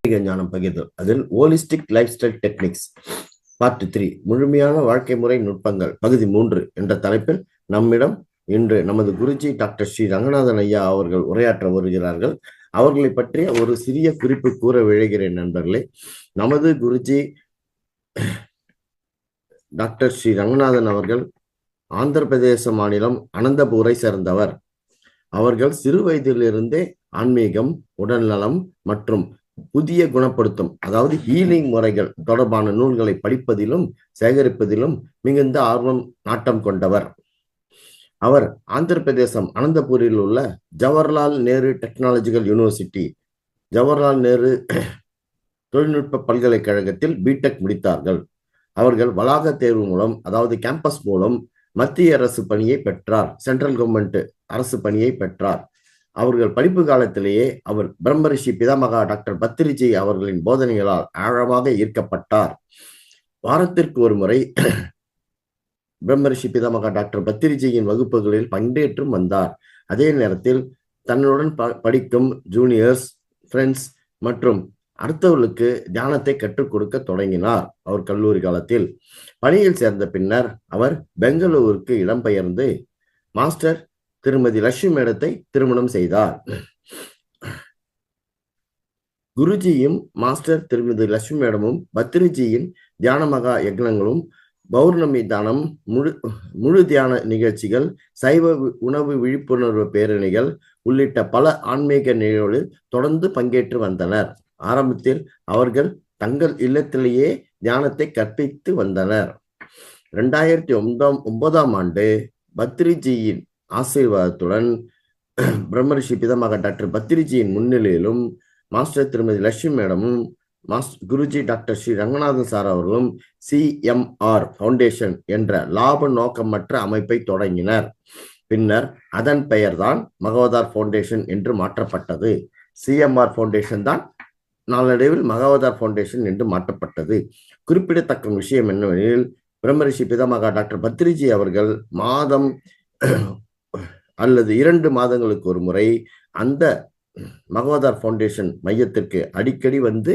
ஞானம் பகிர்தல். அதில் holistic life style techniques part 3 முழுமையான வாழ்க்கை முறை நுட்பங்கள் பகுதி 3 என்ற தலைப்பில் நம்மிடம் இன்று நமது குருஜி டாக்டர் ஸ்ரீ ரங்கநாதன் ஐயா அவர்கள் உரையாற்ற வருகிறார்கள். அவர்களை பற்றிய ஒரு சிறிய குறிப்பு கூற விழைகிறேன் நண்பர்களே. நமது குருஜி டாக்டர் ஸ்ரீ ரங்கநாதன் அவர்கள் ஆந்திர பிரதேச மாநிலம் அனந்தபூரை சேர்ந்தவர். அவர்கள் சிறு வயதிலிருந்தே ஆன்மீகம், உடல்நலம் மற்றும் புதிய குணப்படுத்தும் அதாவது ஹீலிங் முறைகள் தொடர்பான நூல்களை படிப்பதிலும் சேகரிப்பதிலும் மிகுந்த ஆர்வம் நாட்டம் கொண்டவர். அவர் ஆந்திர பிரதேசம் அனந்தபூரில் உள்ள ஜவஹர்லால் நேரு டெக்னாலஜிக்கல் யூனிவர்சிட்டி, ஜவஹர்லால் நேரு தொழில்நுட்ப பல்கலைக்கழகத்தில் பிடெக் முடித்தார்கள். அவர்கள் வளாக தேர்வு மூலம் அதாவது கேம்பஸ் மூலம் மத்திய அரசு பணியை பெற்றார். சென்ட்ரல் கவர்மெண்ட் அரசு பணியை பெற்றார். அவர்கள் படிப்பு காலத்திலேயே அவர் பிரம்மரிஷி பிதாமகா டாக்டர் பத்திரிஜி அவர்களின் போதனைகளால் ஆழமாக ஈர்க்கப்பட்டார். வாரத்திற்கு ஒரு முறை பிரம்மரிஷி பிதாமகா டாக்டர் பத்திரிஜியின் வகுப்புகளில் பங்கேற்றும் வந்தார். அதே நேரத்தில் தன்னுடன் படிக்கும் ஜூனியர்ஸ், ஃப்ரெண்ட்ஸ் மற்றும் அடுத்தவர்களுக்கு தியானத்தை கற்றுக் கொடுக்க தொடங்கினார். அவர் கல்லூரி காலத்தில் பணியில் சேர்ந்த பின்னர் அவர் பெங்களூருக்கு இடம்பெயர்ந்து மாஸ்டர் திருமதி லட்சுமி மேடத்தை திருமணம் செய்தார். குருஜியும் மாஸ்டர் திருமதி லட்சுமி மேடமும் பத்ரிஜியின் தியான மகா யக்னங்களும், பௌர்ணமி தானம், முழு தியான நிகழ்ச்சிகள், சைவ உணவு விழிப்புணர்வு பேரணிகள் உள்ளிட்ட பல ஆன்மீக நிகழ்வுகளில் தொடர்ந்து பங்கேற்று வந்தனர். ஆரம்பத்தில் அவர்கள் தங்கள் இல்லத்திலேயே தியானத்தை கற்பித்து வந்தனர். 2009ஆம் ஆண்டு பத்ரிஜியின் ஆசீர்வாதத்துடன் பிரம்மரிஷி பிதாமகா டாக்டர் பத்ரிஜியின் முன்னிலையிலும் மாஸ்டர் திருமதி லட்சுமி மேடமும் குருஜி டாக்டர் ஸ்ரீ ரங்கநாதன் சார் அவர்களும் CMR ஃபவுண்டேஷன் என்ற லாப நோக்கமற்ற அமைப்பை தொடங்கினர். பின்னர் அதன் பெயர்தான் மகவதார் ஃபவுண்டேஷன் என்று மாற்றப்பட்டது. CMR ஃபவுண்டேஷன் தான் நாளடைவில் மகவதார் ஃபவுண்டேஷன் என்று மாற்றப்பட்டது. குறிப்பிடத்தக்க விஷயம் என்னவெனில், பிரம்மரிஷி பிதாமகா டாக்டர் பத்ரிஜி அவர்கள் மாதம் அல்லது 2 மாதங்களுக்கு ஒரு முறை அந்த மகவதார் ஃபவுண்டேஷன் மையத்திற்கு அடிக்கடி வந்து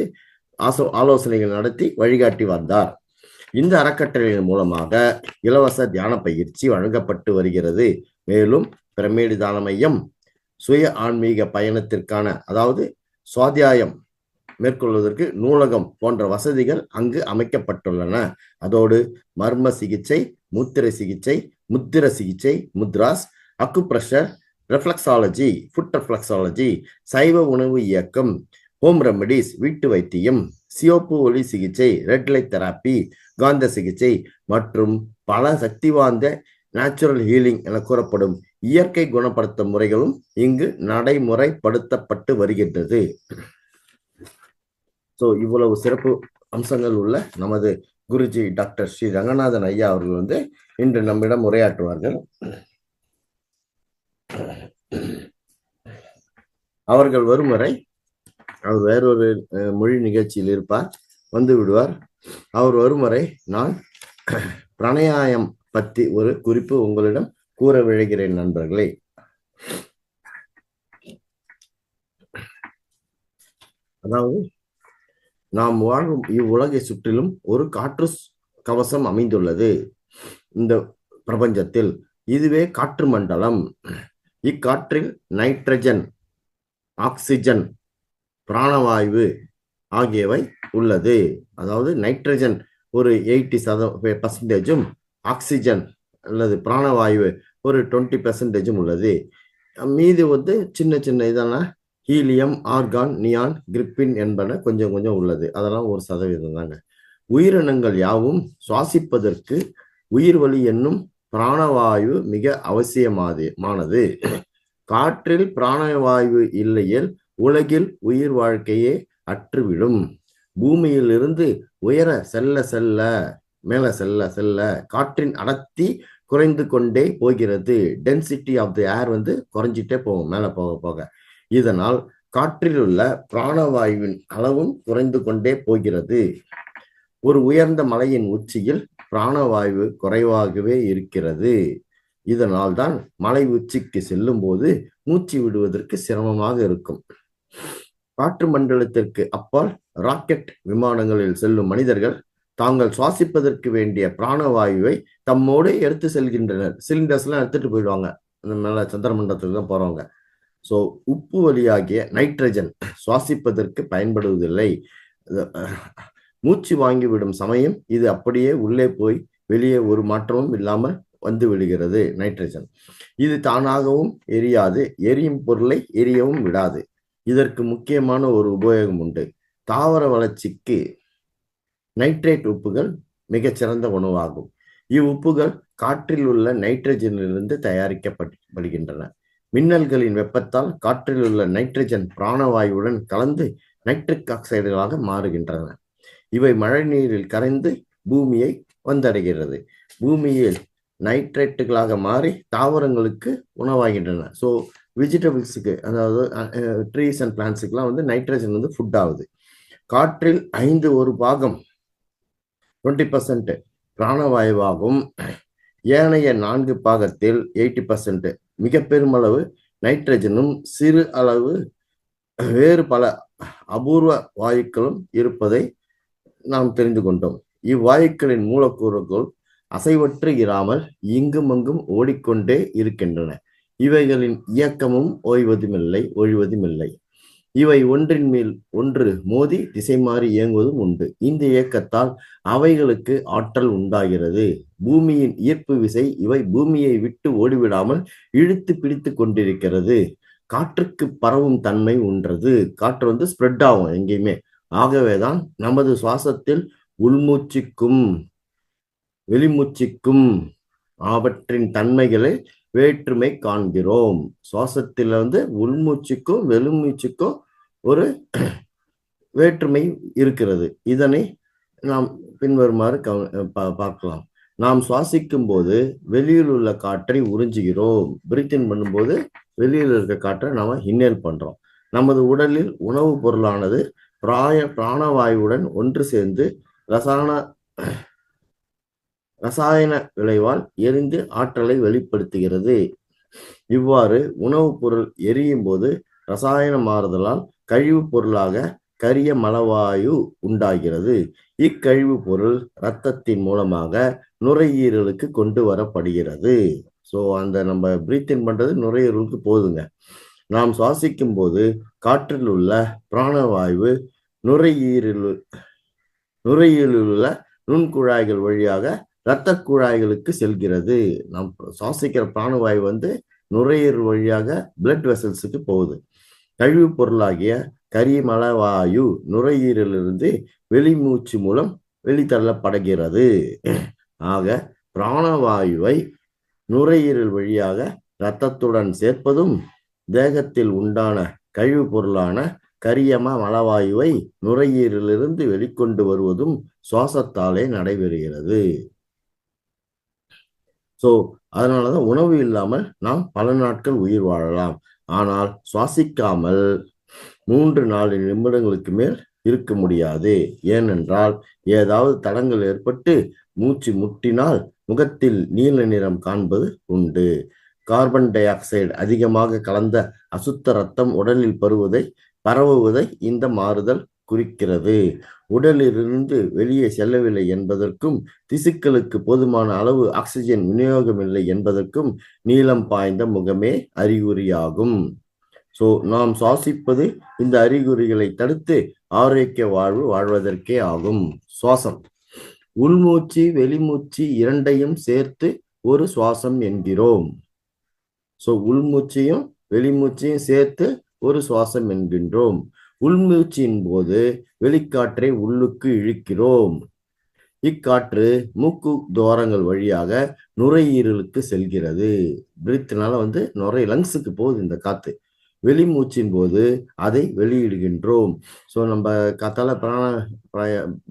ஆலோசனைகள் நடத்தி வழிகாட்டி வந்தார். இந்த அறக்கட்டளையின் மூலமாக இலவச தியான பயிற்சி வழங்கப்பட்டு வருகிறது. மேலும் பிரமிடு தான மையம், சுய ஆன்மீக பயணத்திற்கான அதாவது சுவாத்தியாயம் மேற்கொள்வதற்கு நூலகம் போன்ற வசதிகள் அங்கு அமைக்கப்பட்டுள்ளன. அதோடு மர்ம சிகிச்சை, முத்திரை சிகிச்சை, முத்திர சிகிச்சை, mudras, acupressure, reflexology, food reflexology, சைவ உணவு இயக்கம், ஹோம் ரெமடிஸ் வீட்டு வைத்தியம், சிவப்பு ஒளி சிகிச்சை, ரெட் லைட் தெராப்பி, காந்த சிகிச்சை மற்றும் பல சக்தி வாய்ந்த நேச்சுரல் ஹீலிங் என கூறப்படும் இயற்கை குணப்படுத்தும் முறைகளும் இங்கு நடைமுறைப்படுத்தப்பட்டு வருகின்றது. இவ்வளவு சிறப்பு அம்சங்கள் உள்ள நமது குருஜி டாக்டர் ஸ்ரீ ரங்கநாதன் ஐயா அவர்கள் இன்று நம்மிடம் உரையாற்றுவார்கள். அவர்கள் வரும் வரை அவர் வேறொரு மொழி நிகழ்ச்சியில் இருப்பார், வந்து விடுவார். அவர் வரும் வரை நான் பிராணாயாமம் பற்றி ஒரு குறிப்பு உங்களிடம் கூற விழைகிறேன் நண்பர்களே. அதாவது நாம் வாழும் இவ்வுலகை சுற்றிலும் ஒரு காற்று கவசம் அமைந்துள்ளது இந்த பிரபஞ்சத்தில். இதுவே காற்று மண்டலம். இக்காற்றில் நைட்ரஜன், ஆக்சிஜன், பிராணவாயு ஆகியவை உள்ளது. அதாவது நைட்ரஜன் ஒரு 80% ஆக்சிஜன் அல்லது பிராணவாயு ஒரு 20% உள்ளது. மீது சின்ன சின்ன இதெல்லாம் ஹீலியம், ஆர்கான், நியான், கிரிப்பின் என்பன கொஞ்சம் கொஞ்சம் உள்ளது. அதெல்லாம் 1% தாங்க. உயிரினங்கள் யாவும் சுவாசிப்பதற்கு உயிர் வழி என்னும் பிராணவாயு மிக அவசியமானது. காற்றில் பிராணவாயு இல்லையேல் உலகில் உயிர் வாழ்க்கையே அற்றுவிடும். பூமியில் இருந்து உயர செல்ல செல்ல மேல செல்ல செல்ல காற்றின் அடர்த்தி குறைந்து கொண்டே போகிறது. டென்சிட்டி ஆஃப் தி ஏர் குறைஞ்சிட்டே போகும் மேல போக போக. இதனால் காற்றில் உள்ள பிராணவாயுவின் அளவும் குறைந்து கொண்டே போகிறது. ஒரு உயர்ந்த மலையின் உச்சியில் பிராணவாயு குறைவாகவே இருக்கிறது. இதனால் தான் மலை உச்சிக்கு செல்லும் போது மூச்சு விடுவதற்கு சிரமமாக இருக்கும். காற்று மண்டலத்திற்கு அப்பால் ராக்கெட் விமானங்களில் செல்லும் மனிதர்கள் தாங்கள் சுவாசிப்பதற்கு வேண்டிய பிராணவாயுவை தம்மோடு எடுத்து செல்கின்றனர். சிலிண்டர்ஸ் எல்லாம் எடுத்துட்டு போயிடுவாங்க. அந்த மேல சந்திர மண்டலத்துக்கு தான் போறவங்க. ஸோ உப்பு வழியாகிய நைட்ரஜன் சுவாசிப்பதற்கு பயன்படுவதில்லை. மூச்சு வாங்கிவிடும் சமயம் இது அப்படியே உள்ளே போய் வெளியே ஒரு மாற்றமும் இல்லாமல் வந்து விடுகிறது. நைட்ரஜன் இது தானாகவும் எரியாது, எரியும் பொருளை எரியவும் விடாது. இதற்கு முக்கியமான ஒரு உபயோகம் உண்டு. தாவர வளர்ச்சிக்கு நைட்ரேட் உப்புகள் மிகச்சிறந்த உணவாகும். இவ்வுப்புகள் காற்றில் உள்ள நைட்ரஜனிலிருந்து தயாரிக்கப்படுகின்றன. மின்னல்களின் வெப்பத்தால் காற்றில் உள்ள நைட்ரஜன் பிராணவாயுவுடன் கலந்து நைட்ரிக் ஆக்சைடுகளாக மாறுகின்றன. இவை மழை நீரில் கரைந்து பூமியை வந்தடைகிறது. பூமியில் நைட்ரேட்டுகளாக மாறி தாவரங்களுக்கு உணவாகின்றன. ஸோ வெஜிடபிள்ஸுக்கு, அதாவது ட்ரீஸ் அண்ட் பிளான்ஸுக்கெல்லாம் வந்து நைட்ரஜன் வந்து ஃபுட் ஆகுது. காற்றில் 5/1 20% பிராணவாயுவாகும். ஏனைய 4 80% மிக பெருமளவு நைட்ரஜனும் சிறு அளவு வேறு பல அபூர்வ வாயுக்களும் இருப்பதை நாம் தெரிந்து கொண்டோம். இவ்வாயுக்களின் மூலக்கூறுகள் அசைவற்று இராமல் இங்கும் அங்கும் ஓடிக்கொண்டே இருக்கின்றன. இவைகளின் இயக்கமும் ஒழிவதுமில்லை. இவை ஒன்றின் மேல் ஒன்று மோதி திசை மாறி இயங்குவதும் உண்டு. இந்த இயக்கத்தால் அவைகளுக்கு ஆற்றல் உண்டாகிறது. பூமியின் ஈர்ப்பு விசை இவை பூமியை விட்டு ஓடிவிடாமல் இழுத்து பிடித்து கொண்டிருக்கிறது. காற்றுக்கு பரவும் தன்மை உண்டது. காற்று வந்து ஸ்ப்ரெட் ஆகும் எங்கேயுமே. ஆகவேதான் நமது சுவாசத்தில் உள்மூச்சுக்கும் வெளிமூச்சுக்கும் அவற்றின் தன்மைகளை வேற்றுமை காண்கிறோம். சுவாசத்தில் வந்து உள்மூச்சுக்கும் வெளிமூச்சுக்கும் ஒரு வேற்றுமை இருக்கிறது. இதனை நாம் பின்வருமாறு பார்க்கலாம். நாம் சுவாசிக்கும் போது வெளியில் உள்ள காற்றை உறிஞ்சுகிறோம். பிரீத்தின் பண்ணும்போது வெளியில் இருக்க காற்றை நாம இன்ஹேல் பண்றோம். நமது உடலில் உணவுப் பொருளானது பிராணவாயுவுடன் ஒன்று சேர்ந்து ரசாயன விளைவால் எரிந்து ஆற்றலை வெளிப்படுத்துகிறது. இவ்வாறு உணவுப் பொருள் எரியும் போது ரசாயன மாறுதலால் கழிவுப் பொருளாக கரிய மலவாயு உண்டாகிறது. இக்கழிவு பொருள் இரத்தத்தின் மூலமாக நுரையீரலுக்கு கொண்டு வரப்படுகிறது. ஸோ அந்த நம்ம பிரீத்தின் பண்றது நுரையீரலுக்கு போதுங்க. நாம் சுவாசிக்கும் போது காற்றில் உள்ள பிராணவாயு நுரையீரலில் உள்ள நுண்குழாய்கள் வழியாக இரத்த குழாய்களுக்கு செல்கிறது. நாம் சுவாசிக்கிற பிராணவாயு வந்து நுரையீரல் வழியாக பிளட் வெசல்ஸுக்கு போகுது. கழிவு பொருளாகிய கரிமலவாயு நுரையீரலிருந்து வெளிமூச்சு மூலம் வெளித்தள்ளப்படுகிறது. ஆக பிராணவாயுவை நுரையீரல் வழியாக இரத்தத்துடன் சேர்ப்பதும் தேகத்தில் உண்டான கழிவு பொருளான கரியம மலவாயுவை நுரையீரலிருந்து வெளிக்கொண்டு வருவதும் சுவாசத்தாலே நடைபெறுகிறது. ஸோ அதனாலதான் உணவு இல்லாமல் நாம் பல நாட்கள் உயிர் வாழலாம். ஆனால் சுவாசிக்காமல் 3-4 நிமிடங்களுக்கு மேல் இருக்க முடியாது. ஏனென்றால் ஏதாவது தடங்கள் ஏற்பட்டு மூச்சு முட்டினால் முகத்தில் நீல நிறம் காண்பது உண்டு. கார்பன் டை ஆக்சைடு அதிகமாக கலந்த அசுத்த ரத்தம் உடலில் பரவுவதை இந்த மாறுதல் குறிக்கிறது. உடலிலிருந்து வெளியே செல்லவில்லை என்பதற்கும் திசுக்களுக்கு போதுமான அளவு ஆக்சிஜன் விநியோகம் இல்லை என்பதற்கும் நீலம் பாய்ந்த முகமே அறிகுறியாகும். ஸோ நாம் சுவாசிப்பது இந்த அறிகுறிகளை தடுத்து ஆரோக்கிய வாழ்வதற்கே ஆகும். சுவாசம் உள்மூச்சு வெளிமூச்சு இரண்டையும் சேர்த்து ஒரு சுவாசம் என்கிறோம். ஸோ உள்மூச்சையும் வெளிமூச்சையும் சேர்த்து ஒரு சுவாசம் என்கின்றோம். உள்மூச்சின் போது வெளிக்காற்றை உள்ளுக்கு இழுக்கிறோம். இக்காற்று மூக்கு துவாரங்கள் வழியாக நுரையீரலுக்கு செல்கிறது. பிரீத்னால வந்து லங்ஸுக்கு போகுது இந்த காத்து. வெளிமூச்சின் போது அதை வெளியிடுகின்றோம். ஸோ நம்ம காத்தால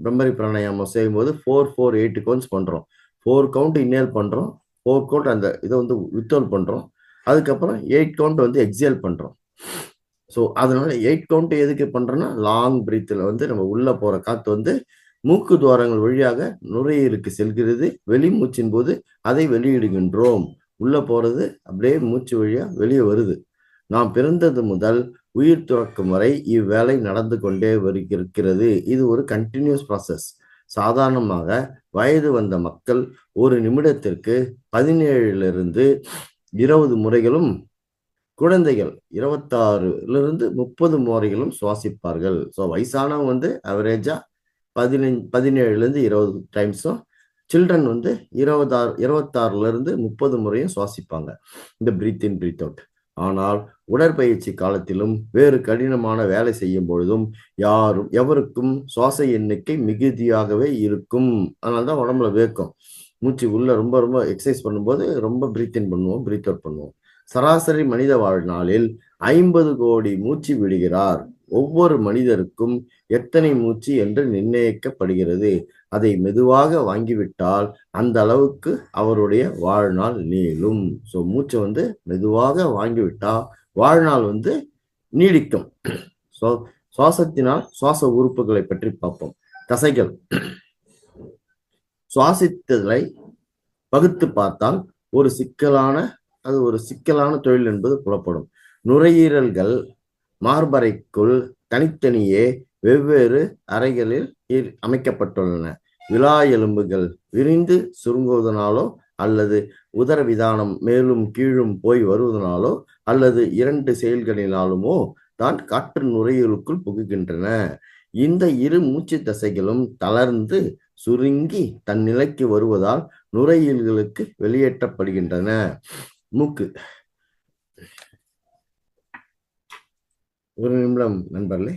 பிரம்மரி பிராணாயாமம் செய்யும் போது 4-4-8 கவுண்ட்ஸ் பண்றோம். 4 கவுண்ட் இன்ஹேல் பண்றோம், 4 கவுண்ட் அந்த இதை வந்து வித்ஹோல்ட் பண்றோம். அதுக்கப்புறம் 8 கவுண்ட் வந்து எக்ஸேல் பண்றோம். ஸோ அதனால 8 கவுண்ட் எதுக்கு பண்றோம்னா லாங் பிரீத்தில் வந்து நம்ம உள்ள போற காத்து வந்து மூக்கு துவாரங்கள் வழியாக நுரையீரலுக்கு செல்கிறது. வெளிமூச்சின் போது அதை வெளியிடுகின்றோம். உள்ள போறது அப்படியே மூச்சு வழியா வெளியே வருது. நாம் பிறந்தது முதல் உயிர் துறக்கும் வரை இவ்வேலை நடந்து கொண்டே இருக்கிறது. இது ஒரு கண்டினியூஸ் ப்ராசஸ். சாதாரணமாக வயது வந்த மக்கள் ஒரு நிமிடத்திற்கு 17 20 முறைகளும், குழந்தைகள் 26 30 முறைகளும் சுவாசிப்பார்கள். ஸோ வயசானவங்க வந்து அவரேஜா 17 20 டைம்ஸும், சில்ட்ரன் வந்து 26 30 முறையும் சுவாசிப்பாங்க இந்த பிரீத் இன் பிரீத் அவுட். ஆனால் உடற்பயிற்சி காலத்திலும் வேறு கடினமான வேலை செய்யும் பொழுதும் எவருக்கும் சுவாச எண்ணிக்கை மிகுதியாகவே இருக்கும். அதனால்தான் உடம்புல வேர்க்கும். மூச்சு உள்ள ரொம்ப ரொம்ப எக்ஸசைஸ் பண்ணும்போது ரொம்ப பிரீத் இன் பண்ணுவோம், பிரீத் அவுட் பண்ணுவோம். சராசரி மனித வாழ்நாளில் 50 கோடி மூச்சு விடுகிறார். ஒவ்வொரு மனிதருக்கும் எத்தனை மூச்சு என்று நிர்ணயிக்கப்படுகிறது. அதை மெதுவாக வாங்கிவிட்டால் அந்த அளவுக்கு அவருடைய வாழ்நாள் நீளும். ஸோ மூச்சை வந்து மெதுவாக வாங்கிவிட்டா வாழ்நாள் வந்து நீடிக்கும். ஸோ சுவாசத்தினால் சுவாச உறுப்புகளை பற்றி பார்ப்போம். தசைகள். சுவாசித்தலை பகுத்து பார்த்தால் ஒரு சிக்கலான தொழில் என்பது புலப்படும். நுரையீரல்கள் மார்பறைக்குள் தனித்தனியே வெவ்வேறு அறைகளில் அமைக்கப்பட்டுள்ளன. விலா எலும்புகள் விரிந்து சுருங்குவதனாலோ அல்லது உதரவிதானம் மேலும் கீழும் போய் வருவதனாலோ அல்லது 2 செயல்களினாலுமோ தான் காற்று நுரையீரலுக்குள் புகுகின்றன. இந்த இரு மூச்சு தசைகளும் தளர்ந்து சுருங்கி தன் நிலைக்கு வருவதால் நுரையீரல்களுக்கு வெளியேற்றப்படுகின்றன. மூக்கு. ஒரு நிமிடம் நண்பர்களே.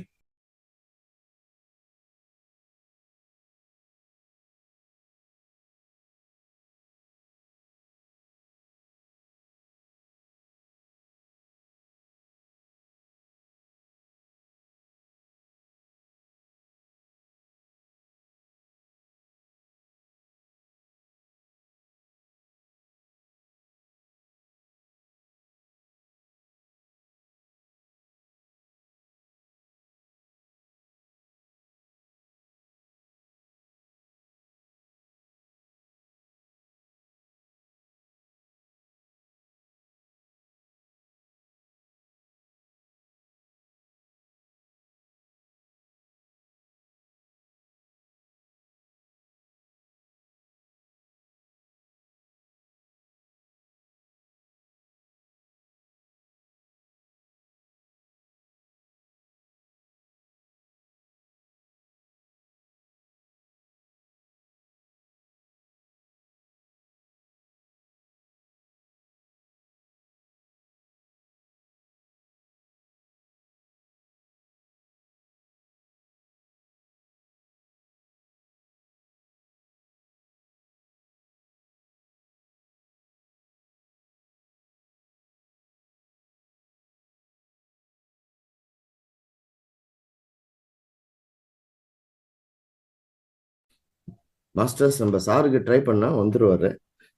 மாஸ்டர்ஸ் நம்ம சாருக்கு ட்ரை பண்ணா வந்துருவாரு.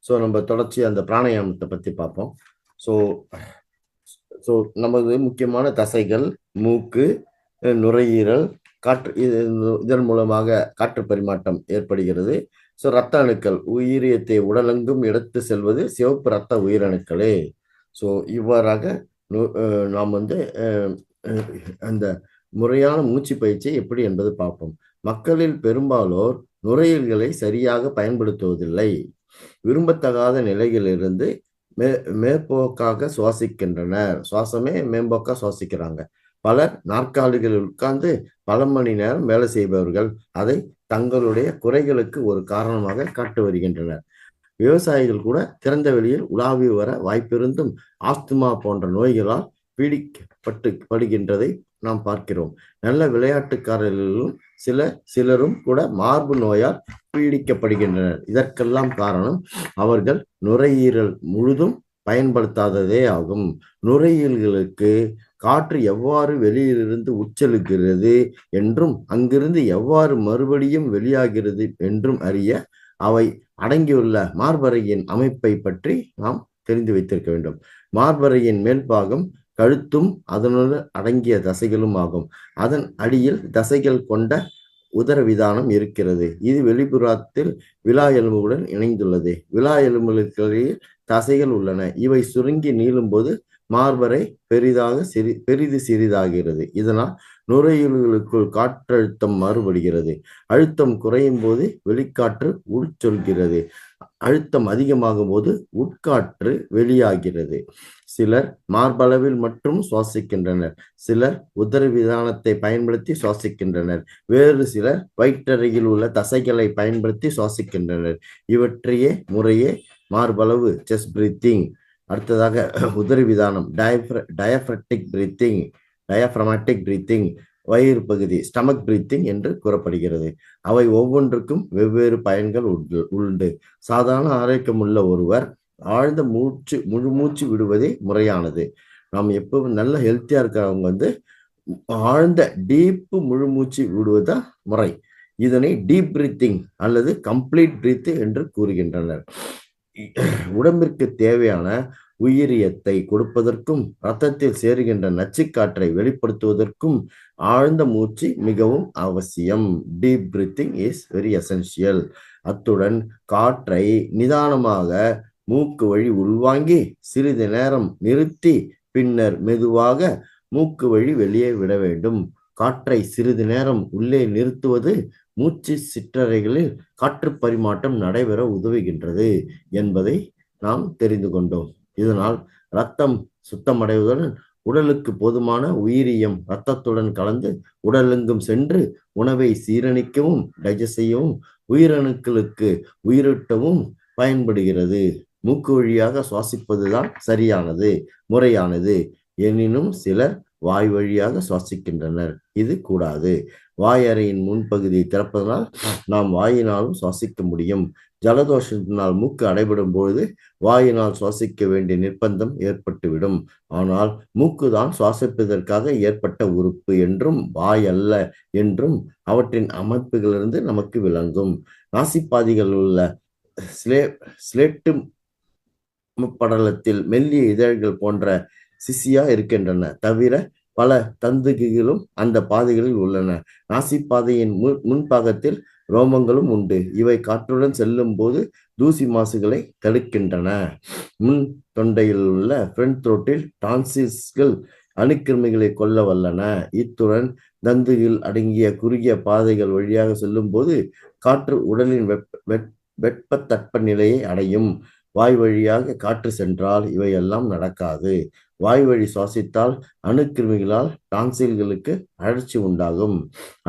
ஸோ நம்ம தொடர்ச்சி அந்த பிராணாயாமத்தை பத்தி பார்ப்போம். ஸோ நமது முக்கியமான தசைகள், மூக்கு, நுரையீரல், காற்று, இதன் மூலமாக காற்று பரிமாற்றம் ஏற்படுகிறது. ஸோ இரத்த அணுக்கள் உயிரியத்தை உடலெங்கும் எடுத்து செல்வது சிவப்பு இரத்த உயிரணுக்களே. ஸோ இவ்வாறாக நாம் வந்து அந்த முறையான மூச்சு பயிற்சி எப்படி என்பது பார்ப்போம். மக்களில் பெரும்பாலோர் நுரையீரல்களை சரியாக பயன்படுத்துவதில்லை. விரும்பத்தகாத நிலையிலிருந்து மேற்போக்காக சுவாசிக்கின்றனர். சுவாசமே மேம்போக்கா சுவாசிக்கிறாங்க. பலர் நாற்காலிகளில் உட்கார்ந்து பல மணி நேரம் வேலை செய்பவர்கள் அதை தங்களுடைய குறைகளுக்கு ஒரு காரணமாக காட்டு வருகின்றனர். விவசாயிகள் கூட திறந்த வெளியில் உலாவி வர வாய்ப்பிருந்தும் ஆஸ்துமா போன்ற நோய்களால் பீடிக்கப்படுகின்றதை நாம் பார்க்கிறோம். நல்ல விளையாட்டுக்காரர்களும் சிலரும் கூட மார்பு நோயால் பீடிக்கப்படுகின்றனர். இதற்கெல்லாம் காரணம் அவர்கள் நுரையீரல் முழுதும் பயன்படுத்தாததே ஆகும். நுரையீரல்களுக்கு காற்று எவ்வாறு வெளியிலிருந்து உட்செலுகிறது என்றும் அங்கிருந்து எவ்வாறு மறுபடியும் வெளியாகிறது என்றும் அறிய அவை அடங்கியுள்ள மார்பறையின் அமைப்பை பற்றி நாம் தெரிந்து வைத்திருக்க வேண்டும். மார்பறையின் மேல்பாகம் கழுத்தும் அதனுள் அடங்கிய தசைகளும் ஆகும். அதன் அடியில் தசைகள் கொண்ட உதரவிதானம் இருக்கிறது. இது வெளிப்புறத்தில் விலா எலும்புடன் இணைந்துள்ளது. விலா எலும்புகளில் தசைகள் உள்ளன. இவை சுருங்கி நீளும் போது மார்பறை பெரிது சிறிதாகிறது. இதனால் நுரையீரலுக்குள் காற்றழுத்தம் மாறுபடுகிறது. அழுத்தம் குறையும் போது வெளிக்காற்று உட்சொல்கிறது. அழுத்தம் அதிகமாகும் போது உட்காற்று வெளியாகிறது. சிலர் மார்பளவில் மட்டும் சுவாசிக்கின்றனர். சிலர் உதரவிதானத்தை பயன்படுத்தி சுவாசிக்கின்றனர். வேறு சிலர் வயிற்றறையில் உள்ள தசைகளை பயன்படுத்தி சுவாசிக்கின்றனர். இவற்றையே முறையே மார்பளவு செஸ்ட் பிரீத்திங், அடுத்ததாக உதரவிதானம் டயப்ரமேட்டிக் பிரீத்திங், வயிறு பகுதி ஸ்டமக் பிரீத்திங் என்று கூறப்படுகிறது. அவை ஒவ்வொன்றுக்கும் வெவ்வேறு பயன்கள் உண்டு. சாதாரண ஆரோக்கியமுள்ள ஒருவர் ஆழ்ந்த முழு மூச்சு விடுவதே முறையானது. நாம் எப்பவும் நல்ல ஹெல்த்தியா இருக்கிறவங்க ஆழ்ந்த டீப் முழு மூச்சு விடுவதுதான் முறை. இதனை டீப் பிரீத்திங் அல்லது கம்ப்ளீட் பிரீத் என்று கூறுகின்றனர். உடம்பிற்கு தேவையான உயிரியத்தை கொடுப்பதற்கும் இரத்தத்தில் சேருகின்ற நச்சுக்காற்றை வெளிப்படுத்துவதற்கும் ஆழ்ந்த மூச்சு மிகவும் அவசியம். Deep breathing is very essential. அத்துடன் காற்றை நிதானமாக மூக்கு வழி உள்வாங்கி சிறிது நேரம் நிறுத்தி பின்னர் மெதுவாக மூக்கு வழி வெளியே விட வேண்டும். காற்றை சிறிது நேரம் உள்ளே நிறுத்துவது மூச்சு சிற்றறைகளில் காற்று பரிமாற்றம் நடைபெற உதவுகின்றது என்பதை நாம் தெரிந்து கொண்டோம். இதனால் இரத்தம் சுத்தமடைவதுடன் உடலுக்கு போதுமான உயிரியம் இரத்தத்துடன் கலந்து உடலெங்கும் சென்று உணவை சீரணிக்கவும் டைஜஸ்ட் செய்யவும் உயிரணுக்களுக்கு உயிரூட்டவும் பயன்படுகிறது. மூக்கு வழியாக சுவாசிப்பதுதான் சரியானது, முறையானது. எனினும் சிலர் வாய் வழியாக சுவாசிக்கின்றனர். இது கூடாது. வாயறையின் முன்பகுதியை திறப்பதனால் நாம் வாயினாலும் சுவாசிக்க முடியும். ஜலதோஷத்தினால் மூக்கு அடைபடும் பொழுது வாயினால் சுவாசிக்க வேண்டிய நிர்பந்தம் ஏற்பட்டுவிடும். ஆனால் மூக்குதான் சுவாசிப்பதற்காக ஏற்பட்ட உறுப்பு என்றும் வாய் அல்ல என்றும் அவற்றின் அமைப்புகளிலிருந்து நமக்கு விளங்கும். நாசிப்பாதைகள் உள்ள ஸ்லேட்டு படலத்தில் மெல்லிய இதழ்கள் போன்ற சிசியா இருக்கின்றன. தவிர பல தந்துகிகளும் அந்த பாதைகளில் உள்ளன. நாசிப்பாதையின் முன்பாகத்தில் ரோமங்களும் உண்டு. இவை காற்றுடன் செல்லும் போது தூசி மாசுகளை தடுக்கின்றன. முன் தொண்டையில் உள்ள ஃப்ரண்ட் த்ரோட்டில் டான்சில்ஸ்கள் அணுக்கிருமிகளை கொல்ல வல்லன. இத்துடன் தந்துகில் அடங்கிய குறுகிய பாதைகள் வழியாக செல்லும் போது காற்று உடலின் வெப்பத்தட்ப நிலையை அடையும். வாய் வழியாக காற்று சென்றால் இவையெல்லாம் நடக்காது. வாய் வழி சுவாசித்தால் அணுக்கிருமிகளால் டான்சில்களுக்கு அழற்சி உண்டாகும்.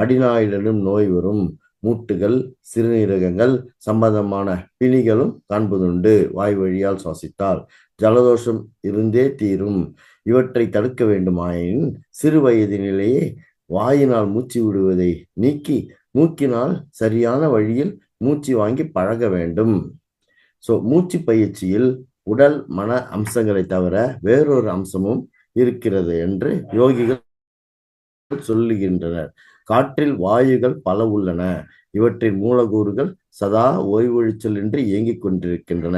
அடிநாயிலும் நோய் வரும். மூட்டுகள், சிறுநீரகங்கள் சம்பந்தமான பிணிகளும் காண்பதுண்டு. வாய் வழியால் சுவாசித்தால் ஜலதோஷம் இருந்தே தீரும். இவற்றை தடுக்க வேண்டுமாயின் சிறு வயதினிலேயே வாயினால் மூச்சு விடுவதை நீக்கி மூக்கினால் சரியான வழியில் மூச்சு வாங்கி பழக வேண்டும். மூச்சு பயிற்சியில் உடல் மன அம்சங்களை தவிர வேறொரு அம்சமும் இருக்கிறது என்று யோகிகள் சொல்லுகின்றனர். காற்றில் வாயுகள் பல உள்ளன. இவற்றின் மூலக்கூறுகள் சதா ஓய்வொழிச்சல் என்று இயங்கிக் கொண்டிருக்கின்றன.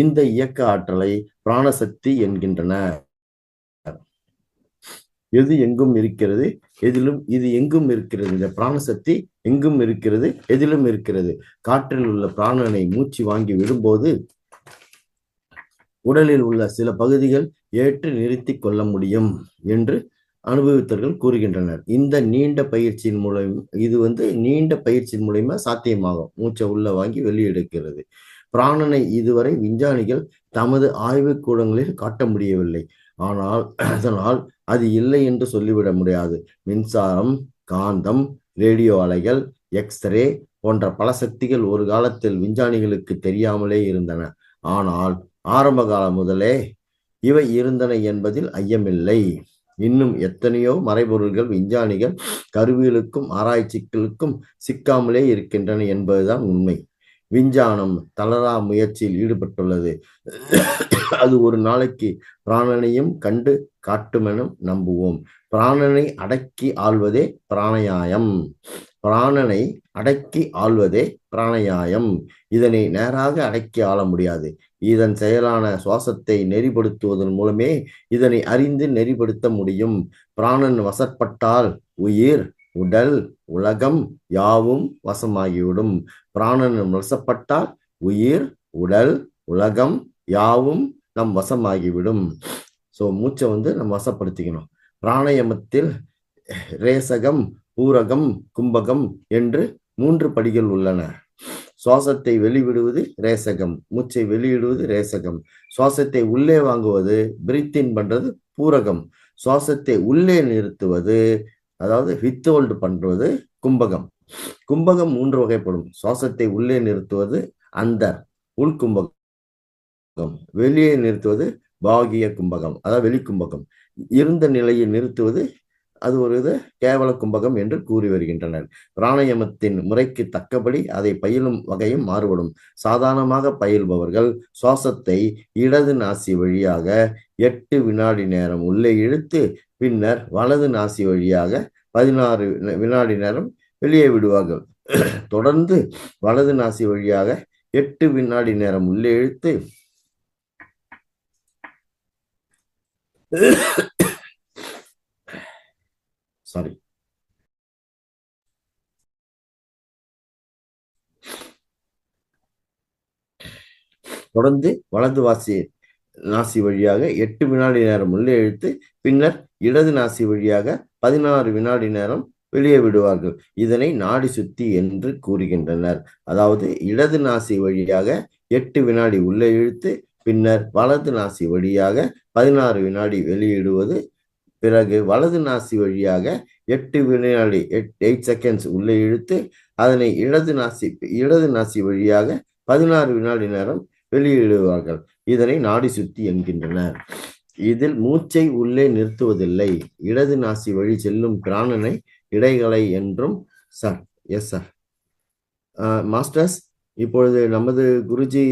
இந்த இயக்க ஆற்றலை பிராணசக்தி என்கின்றனர். எது எங்கும் இருக்கிறது, எதிலும் இது எங்கும் இருக்கிறது. இந்த பிராணசக்தி எங்கும் இருக்கிறது, எதிலும் இருக்கிறது. காற்றில் உள்ள பிராணனை மூச்சு வாங்கி விடும்போது உடலில் உள்ள சில பகுதிகள் ஏற்று நிறுத்தி கொள்ள முடியும் என்று அனுபவித்தவர்கள் கூறுகின்றனர். இந்த நீண்ட பயிற்சியின் மூலமா சாத்தியமாகும். மூச்சை உள்ள வாங்கி வெளியெடுக்கிறது. பிராணனை இதுவரை விஞ்ஞானிகள் தமது ஆய்வு கூடங்களில் காட்ட முடியவில்லை. ஆனால் அதனால் அது இல்லை என்று சொல்லிவிட முடியாது. மின்சாரம், காந்தம், ரேடியோ அலைகள், எக்ஸ்ரே போன்ற பல சக்திகள் ஒரு காலத்தில் விஞ்ஞானிகளுக்கு தெரியாமலே இருந்தன. ஆனால் ஆரம்ப காலம் முதலே இவை இருந்தன என்பதில் ஐயமில்லை. இன்னும் எத்தனையோ மறைபொருள்கள் விஞ்ஞானிகள் கருவிகளுக்கும் ஆராய்ச்சிகளுக்கும் சிக்காமலே இருக்கின்றன என்பதுதான் உண்மை. விஞ்ஞானம் தளரா முயற்சியில் ஈடுபட்டுள்ளது. அது ஒரு நாளைக்கு பிராணனையும் கண்டு காட்டுமென நம்புவோம். பிராணனை அடக்கி ஆள்வதே பிராணாயாமம். இதனை நேராக அடக்கி ஆள முடியாது. இதன் செயலான சுவாசத்தை நெறிப்படுத்துவதன் மூலமே இதனை அறிந்து நெறிப்படுத்த முடியும். பிராணன் வசப்பட்டால் உயிர், உடல், உலகம் யாவும் வசமாகிவிடும். பிராணன் வசப்பட்டால் உயிர், உடல், உலகம் யாவும் நம் வசமாகிவிடும். ஸோ மூச்சை வந்து நம்ம வசப்படுத்திக்கணும். பிராணாயாமத்தில் ரேசகம், பூரகம், கும்பகம் என்று 3 படிகள் உள்ளன. சுவாசத்தை வெளிவிடுவது ரேசகம், மூச்சை வெளியிடுவது ரேசகம். சுவாசத்தை உள்ளே வாங்குவது, பிரீத்தின் பண்றது பூரகம். சுவாசத்தை உள்ளே நிறுத்துவது, அதாவது வித்ஹோல்டு பண்றது கும்பகம். கும்பகம் 3 வகைப்படும். சுவாசத்தை உள்ளே நிறுத்துவது அந்தர் உள்கும்பகம், வெளியே நிறுத்துவது பாகிய கும்பகம், அதாவது வெளிக்கும்பகம். இருந்த நிலையை நிறுத்துவது அது ஒரு இது கேவல கும்பகம் என்று கூறி வருகின்றனர். பிராணாயாமத்தின் முறைக்கு தக்கபடி அதை பயிலும் வகையும் மாறுபடும். சாதாரணமாக பயில்பவர்கள் சுவாசத்தை இடது நாசி வழியாக 8 வினாடி நேரம் உள்ளே இழுத்து பின்னர் வலது நாசி வழியாக 16 வினாடி நேரம் வெளியே விடுவார்கள். தொடர்ந்து வலது நாசி வழியாக 8 வினாடி நேரம் உள்ளே இழுத்து தொடர்ந்து வலது நாசி வழியாக 8 வினாடி நேரம் உள்ளே இழுத்து பின்னர் இடது நாசி வழியாக 16 வினாடி நேரம் வெளியே விடுவார்கள். இதனை நாடி சுத்தி என்று கூறுகின்றனர். அதாவது இடது நாசி வழியாக 8 வினாடி உள்ளே இழுத்து பின்னர் வலது நாசி வழியாக 16 வினாடி வெளியிடுவது. பிறகு வலது நாசி வழியாக 8 வினாடி 8 செகண்ட்ஸ் உள்ளே இழுத்து அதனை இடது நாசி வழியாக 16 வினாடி நேரம் வெளியிடுவார்கள். இதனை நாடி சுத்தி என்கின்றனர். இதில் மூச்சை உள்ளே நிறுத்துவதில்லை. இடது நாசி வழி செல்லும் பிராணனை இடைகளை என்றும் சார். Yes sir. மாஸ்டர்ஸ், இப்பொழுது நமது குருஜி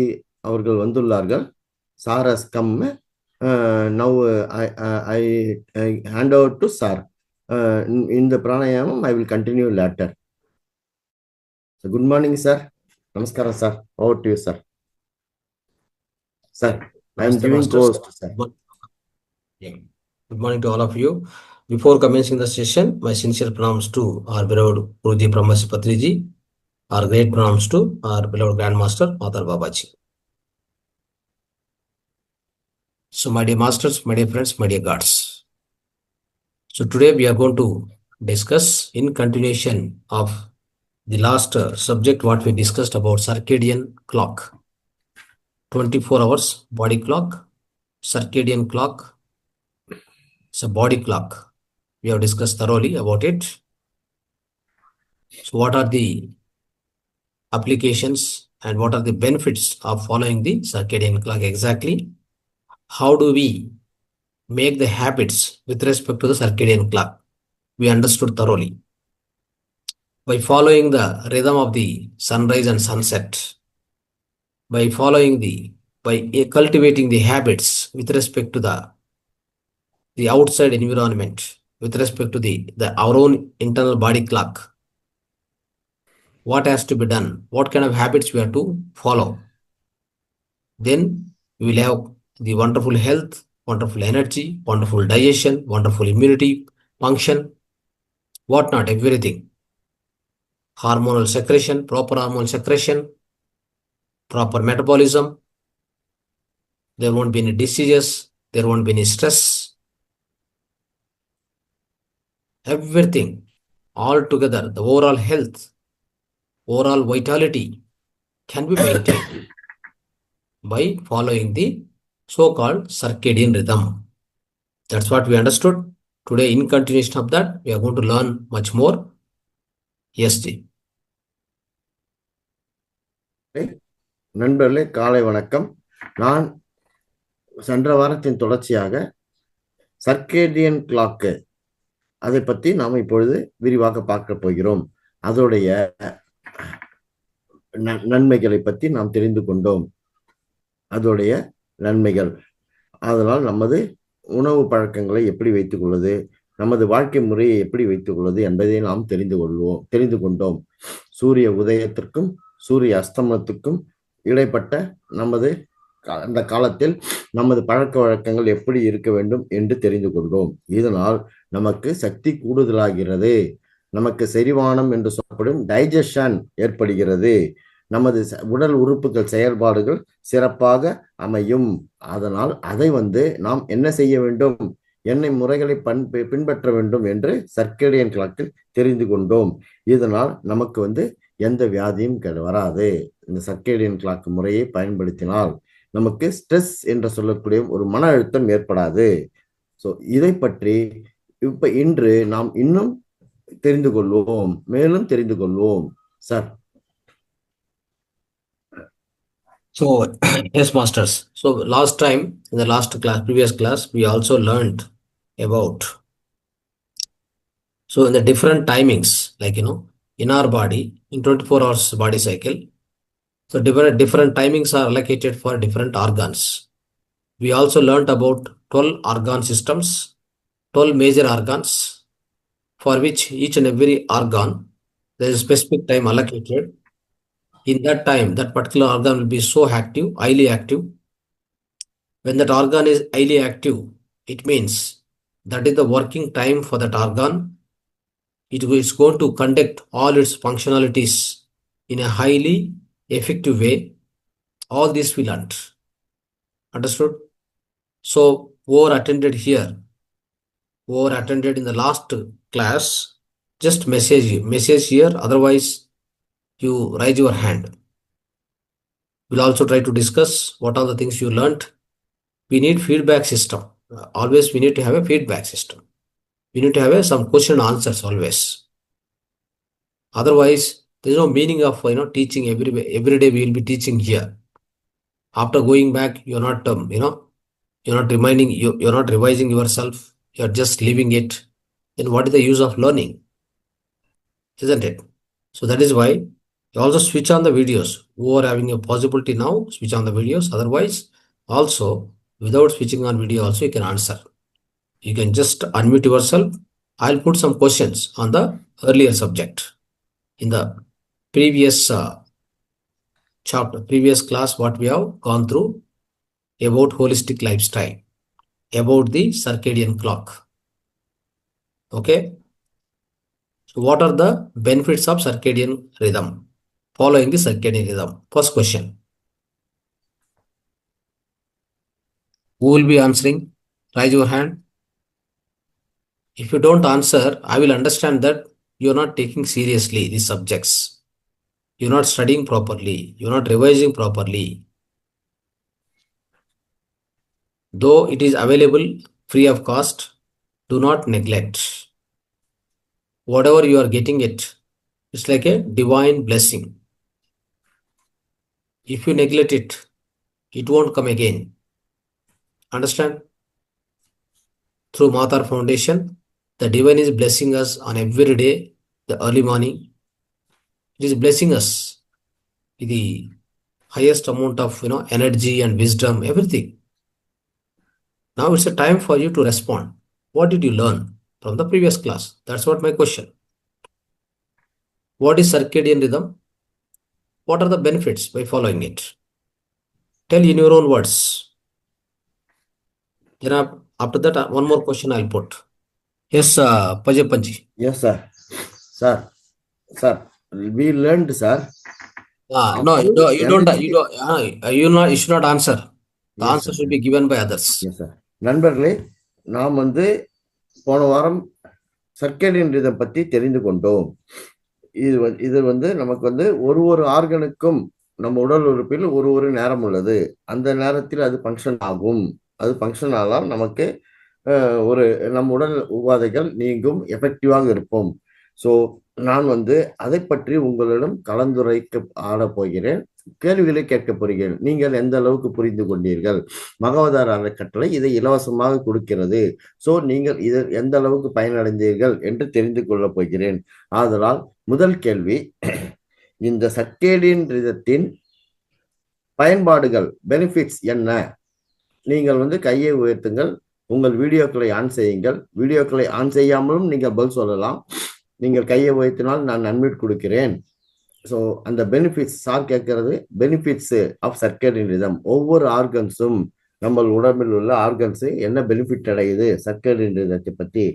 அவர்கள் வந்துள்ளார்கள். Sir's come. Now I hand over to sir. இந்த pranayama I will continue later. Good morning sir. நமஸ்காரம் sir. Over to you sir. Sir, I am giving course, sir. Good morning to all of you. Before commencing the session, my sincere pranams to our beloved Guruji Brahmasi Patriji, our great pranams to our beloved Grandmaster Matar Babaji. So, my dear masters, my dear friends, my dear gods. So, today we are going to discuss in continuation of the last subject what we discussed about circadian clock. 24 hours body clock, circadian clock. It's a body clock. We have discussed thoroughly about it. So what are the applications and what are the benefits of following the circadian clock exactly? How do we make the habits with respect to the circadian clock? We understood thoroughly. By following the rhythm of the sunrise and sunset, by cultivating the habits with respect to the outside environment, with respect to our own internal body clock, what has to be done, what kind of habits we have to follow, then we will have the wonderful health, wonderful energy, wonderful digestion, wonderful immunity function, whatnot, everything. Hormonal secretion, proper hormonal secretion, proper metabolism. There won't be any diseases, there won't be any stress. Everything, all together, the overall health, overall vitality can be maintained by following the so-called circadian rhythm. That's what we understood. Today, in continuation of that, we are going to learn much more. Yes, Ji. நண்பர்களே, காலை வணக்கம். நான் சென்ற வாரத்தின் தொடர்ச்சியாக circadian clock அதை பற்றி நாம் இப்பொழுது விரிவாக பார்க்க போகிறோம். அதோடைய நன்மைகளை பற்றி நாம் தெரிந்து கொண்டோம். அதோடைய நன்மைகள், அதனால் நமது உணவு பழக்கங்களை எப்படி வைத்துக் கொள்வது, நமது வாழ்க்கை முறையை எப்படி வைத்துக் கொள்வது என்பதை நாம் தெரிந்து கொண்டோம். சூரிய உதயத்திற்கும் சூரிய அஸ்தமனத்துக்கும் இடைப்பட்ட நமது அந்த காலத்தில் நமது பழக்க வழக்கங்கள் எப்படி இருக்க வேண்டும் என்று தெரிந்து கொண்டோம். இதனால் நமக்கு சக்தி கூடுதலாகிறது, நமக்கு செரிமானம் என்று சொல்லப்படும் டைஜஷன் ஏற்படுகிறது, நமது உடல் உறுப்புகள் செயல்பாடுகள் சிறப்பாக அமையும். அதனால் அதை நாம் என்ன செய்ய வேண்டும், என்ன முறைகளை பின்பற்ற வேண்டும் என்று சர்க்கேடியன் கிளாக்கில் தெரிந்து கொண்டோம். இதனால் நமக்கு எந்த வியாதியும் வராது. இந்த சர்க்கேடியன் கிளாக் முறையை பயன்படுத்தினால் நமக்கு ஸ்ட்ரெஸ் என்று சொல்லக்கூடிய ஒரு மன அழுத்தம் ஏற்படாது. ஸோ இதை பற்றி இன்று நாம் இன்னும் தெரிந்து கொள்வோம், மேலும் தெரிந்து கொள்வோம் sir. So, yes, masters. So, last time, in the last class, previous class, we also learned about, so in the different timings, like, in our body, in 24 hours body cycle, so different timings are allocated for different organs. We also learned about 12 organ systems, 12 major organs, for which each and every organ, there is a specific time allocated. In that time, that particular organ will be so active, highly active. When that organ is highly active, it means that is the working time for that organ. It is going to conduct all its functionalities in a highly effective way. All this we learned. Understood? So, over attended in the last class, just message here, otherwise you raise your hand. We'll also try to discuss what are the things you learned. We need feedback system. Always we need to have a feedback system. We need to have some question and answers always. Otherwise, there is no meaning of teaching every day we will be teaching here. After going back, you're not you're not reminding, you're not revising yourself, you're just leaving it. Then what is the use of learning? Isn't it? So that is why you also switch on the videos. Who are having a possibility now, switch on the videos. Otherwise, also without switching on video also you can answer. You can just unmute yourself. I'll put some questions on the earlier subject. In the previous chapter, previous class, what we have gone through about holistic lifestyle, about the circadian clock. Okay. So what are the benefits of circadian rhythm? Following the circadian rhythm. First question. Who will be answering? Raise your hand. If you don't answer, I will understand that you're not taking seriously these subjects. You're not studying properly. You're not revising properly. Though it is available free of cost, do not neglect. Whatever you are getting it's like a divine blessing. If you neglect it, it won't come again. Understand? Through Matar Foundation, the divine is blessing us on every day, the early morning. It is blessing us with the highest amount of energy and wisdom, everything. Now it's a time for you to respond. What did you learn from the previous class? That's what my question. What is circadian rhythm? What are the benefits by following it? Tell in your own words. Then after that, one more question I'll put. Yes, Pajapanji. Yes, sir. Sir, we learned, sir. No, you don't. You should not answer. The answer should be given by others. Yes, sir. நண்பர்களே, நாம் போன வாரம் circadian rhythm பற்றி தெரிந்து கொண்டோம். இது நமக்கு ஒரு ஆர்கனுக்கும் நம்ம உடல் உறுப்பில் ஒரு நேரம் உள்ளது. அந்த நேரத்தில் அது ஃபங்க்ஷன் ஆகும். அது ஃபங்க்ஷன் ஆனால் நமக்கு நம் உடல் உபாதைகள் நீங்கும், எஃபெக்டிவாக இருப்போம். ஸோ நான் அதை பற்றி உங்களிடம் கலந்துரைக்க ஆடப் போகிறேன். கேள்விகளை கேட்க போகிறேன். நீங்கள் எந்த அளவுக்கு புரிந்து கொண்டீர்கள்? மகாவதார் அறக்கட்டளை இதை இலவசமாக கொடுக்கிறது. ஸோ நீங்கள் இதை எந்த அளவுக்கு பயனடைந்தீர்கள் என்று தெரிந்து கொள்ளப் போகிறேன். ஆதலால் முதல் கேள்வி, இந்த சர்க்கேடியன் ரிதத்தின் பயன்பாடுகள், பெனிஃபிட்ஸ் என்ன? நீங்கள் கையை உயர்த்துங்கள், உங்கள் வீடியோக்களை ஆன் செய்யுங்கள். வீடியோக்களை ஆன் செய்யாமலும் நீங்கள் பதில் சொல்லலாம். நீங்கள் கையை உயர்த்தினால் நான் அன்மியூட் கொடுக்கிறேன். ஸோ அந்த பெனிஃபிட்ஸ் சார் கேட்கறது, பெனிஃபிட்ஸ் ஆஃப் சர்க்கேடியன் ரிதம். ஒவ்வொரு ஆர்கன்ஸும், நம்ம உடம்பில் உள்ள ஆர்கன்ஸு என்ன பெனிஃபிட் அடையுது சர்க்கேடியன் ரிதத்தை பற்றி,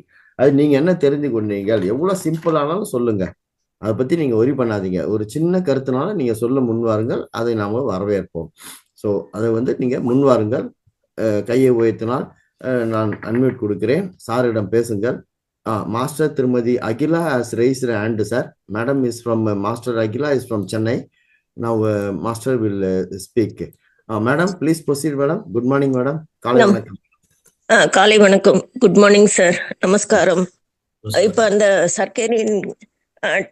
அது நீங்க என்ன தெரிந்து கொண்டீங்கள்? எவ்வளவு சிம்பிளானாலும் சொல்லுங்க. அதை பத்தி நீங்க ஒரி பண்ணாதீங்க. ஒரு சின்ன கருத்துனால நீங்க சொல்ல முன்வாருங்கள், அதை நாம வரவேற்போம். ஸோ அதை வந்து நீங்க முன்வாருங்கள். கையை உயர்த்தினால் நான் அன்மியூட் கொடுக்கிறேன். சாரிடம் பேசுங்கள். மாஸ்டர் திருமதி Akila has raised her hand, sir. Madam is from Master Aguila is from Chennai. Now Master will speak. Madam, please proceed, madam. Good morning, madam. காலை வணக்கம். காலை வணக்கம். Good morning sir. நமஸ்காரம். இப்போ அந்த சர்க்கேரியன்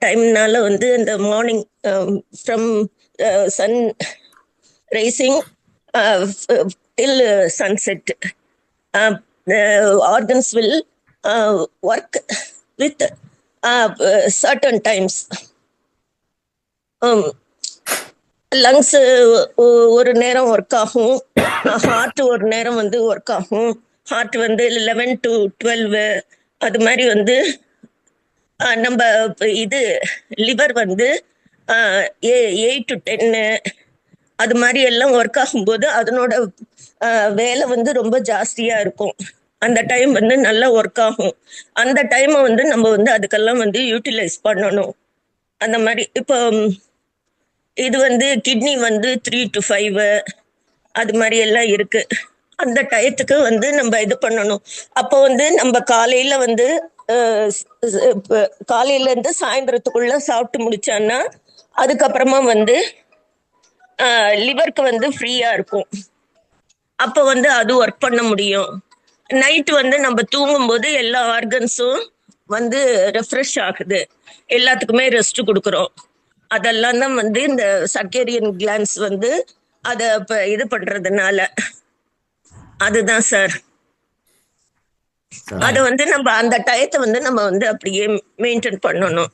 டைம்னால வந்து இந்த morning from sun rising till sunset organs will work with certain times. Lungs ஒரு நேரம் ஒர்க் ஆகும், ஹார்ட் ஒரு நேரம் வந்து ஒர்க் ஆகும். ஹார்ட் வந்து 11 to 12, அது மாதிரி வந்து நம்ம இது லிவர் வந்து 8 to 10, அது மாதிரி எல்லாம் ஒர்க் ஆகும்போது அதனோட வேலை வந்து ரொம்ப ஜாஸ்தியா இருக்கும். அந்த டைம் வந்து நல்லா ஒர்க் ஆகும். அந்த டைமை வந்து நம்ம வந்து அதுக்கெல்லாம் வந்து யூட்டிலைஸ் பண்ணணும். அந்த மாதிரி இப்போ இது வந்து கிட்னி வந்து 3 to 5, அது மாதிரி எல்லாம் இருக்கு. அந்த டயத்துக்கு வந்து நம்ம இது பண்ணணும். அப்போ வந்து நம்ம காலையில வந்து காலையில இருந்து சாயந்தரத்துக்குள்ள சாப்பிட்டு முடிச்சோன்னா அதுக்கப்புறமா வந்து லிவருக்கு வந்து ஃப்ரீயா இருக்கும். அப்போ வந்து அது ஒர்க் பண்ண முடியும். நைட்டு வந்து நம்ம தூங்கும்போது எல்லா ஆர்கன்ஸும் வந்து ரெஃப்ரெஷ் ஆகுது, எல்லாத்துக்குமே ரெஸ்ட் கொடுக்குறோம். அதெல்லாம் தான் வந்து இந்த சர்க்கேரியன் கிளான்ஸ் வந்து அதை இது பண்றதுனால அதுதான் சார். அது வந்து நம்ம அந்த டயத்தை வந்து நம்ம வந்து அப்படியே மெயின்டைன் பண்ணணும்.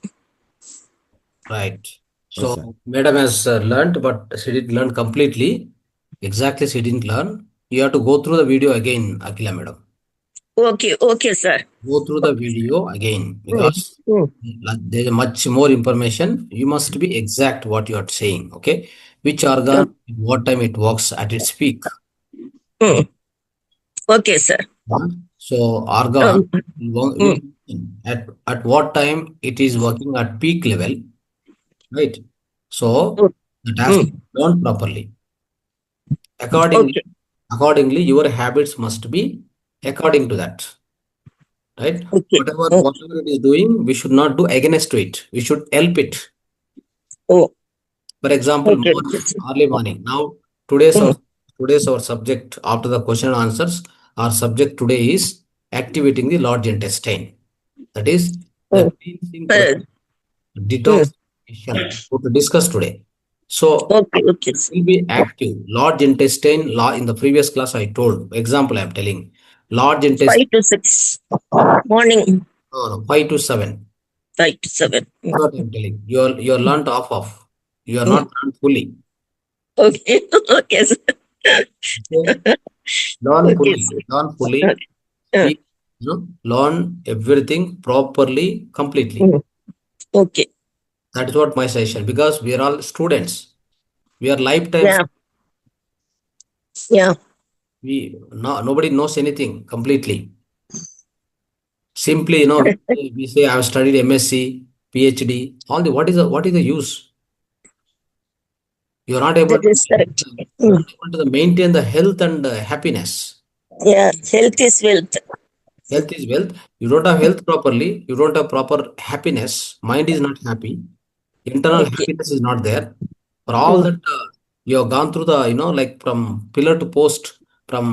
Right. So, madam has learned, but she didn't learn completely. Exactly, she didn't learn. You have to go through the video again, Akila madam. Okay, sir. Go through the video again because there is much more information. You must be exact what you are saying. Okay, which organ, what time it works at its peak. Okay, sir. So organ at what time it is working at peak level, right? So that has to be learned properly. Accordingly, your habits must be according to that, right? Whatever it is doing, we should not do against to it. We should help it. For example, early morning. Now today's our subject after the question and answers. Our subject today is activating the large intestine. That is the cleansing detoxification to discuss today. So it will be active. Large intestine, in the previous class I told, example I am telling. Large intestine 5 to 6 morning. No, 5 to 7. 5 to 7. What I am telling. You are learned off. You are not learned fully. Okay, sir. Learn fully. Learn everything properly, completely. Okay. That is what my suggestion, because we are all students. We are lifetime. Yeah. Nobody knows anything completely. Simply, we say I have studied MSc, PhD. What is the use? You are not able to maintain the health and happiness. Yeah, health is wealth. Health is wealth. You don't have health properly. You don't have proper happiness. Mind is not happy. Internal happiness is not there. For all that you have gone through the, like from pillar to post, from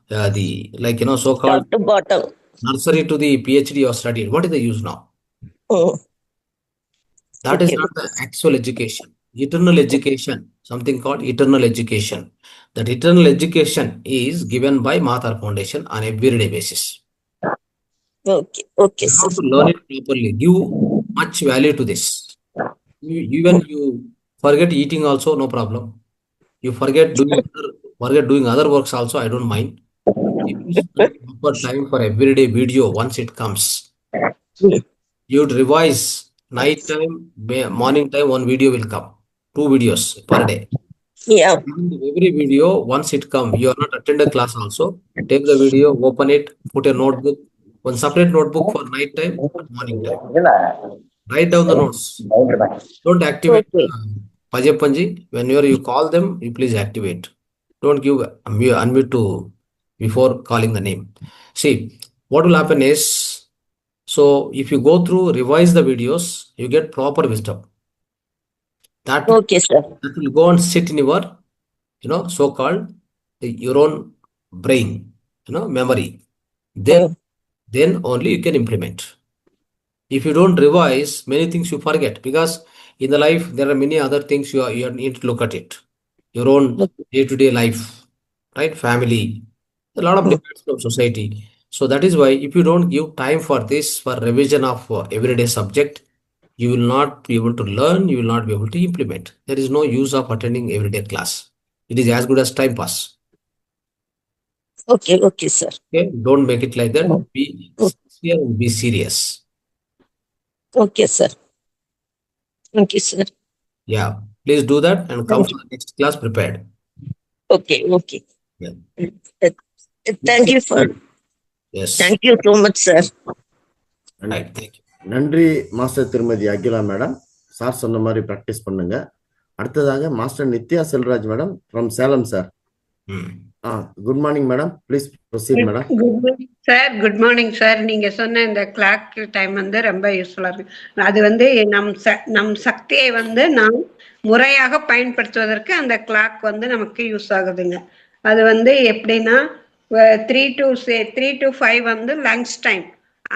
so-called top to bottom, nursery to the PhD you have studied. What is the use now? That is not the actual education. Eternal education, something called eternal education. That eternal education is given by Mahathar Foundation on a everyday basis. Okay, you have to learn it properly. Give much value to this. Even you forget eating also, no problem. You forget doing other works also, I don't mind. If you spend proper time for everyday video once it comes, you'd revise night time, morning time, one video will come. 2 videos per day. Yeah. Every video, once it comes, you are not attended class also. Take the video, open it, put a notebook, one separate notebook for night time and morning time. Write down the notes. Don't activate Okay. Pajapanji. Whenever you call them, you please activate. Don't give unmute to before calling the name. See, what will happen is, so if you go through, revise the videos, you get proper wisdom. That Okay, sir. will go and sit in your, so-called your own brain, memory. Then only you can implement. If you don't revise, many things you forget, because in the life there are many other things you need to look at it. Your own day-to-day life, right? Family, a lot of demands from society. So that is why if you don't give time for this, for revision of everyday subject, you will not be able to learn, you will not be able to implement. There is no use of attending everyday class. It is as good as time pass. Okay, sir. Okay, don't make it like that. Be sincere and be serious. Okay, sir. Thank you, sir. Yeah, please do that and come for the next class prepared. Okay. Yeah. Thank you for. Yes. Thank you so much, sir. Right. Thank you. நன்றி master திருமதி Akila madam. Sir சொன்ன மாதிரி practice பண்ணுங்க. அடுத்ததாக master Nithya Selvaraj madam from Salem sir. Good morning madam, please proceed madam. Good morning sir. Good morning sir. நீங்க சொன்ன இந்த clock time வந்து ரொம்ப யூஸ்ஃபுல்லா இருக்கு. அது வந்து நம் சக்தியை வந்து நாம் முறையாக பயன்படுத்துவதற்கு அந்த கிளாக் வந்து நமக்கு யூஸ் ஆகுதுங்க. அது வந்து எப்படின்னா 3 to 5 வந்து லங்ஸ் டைம்.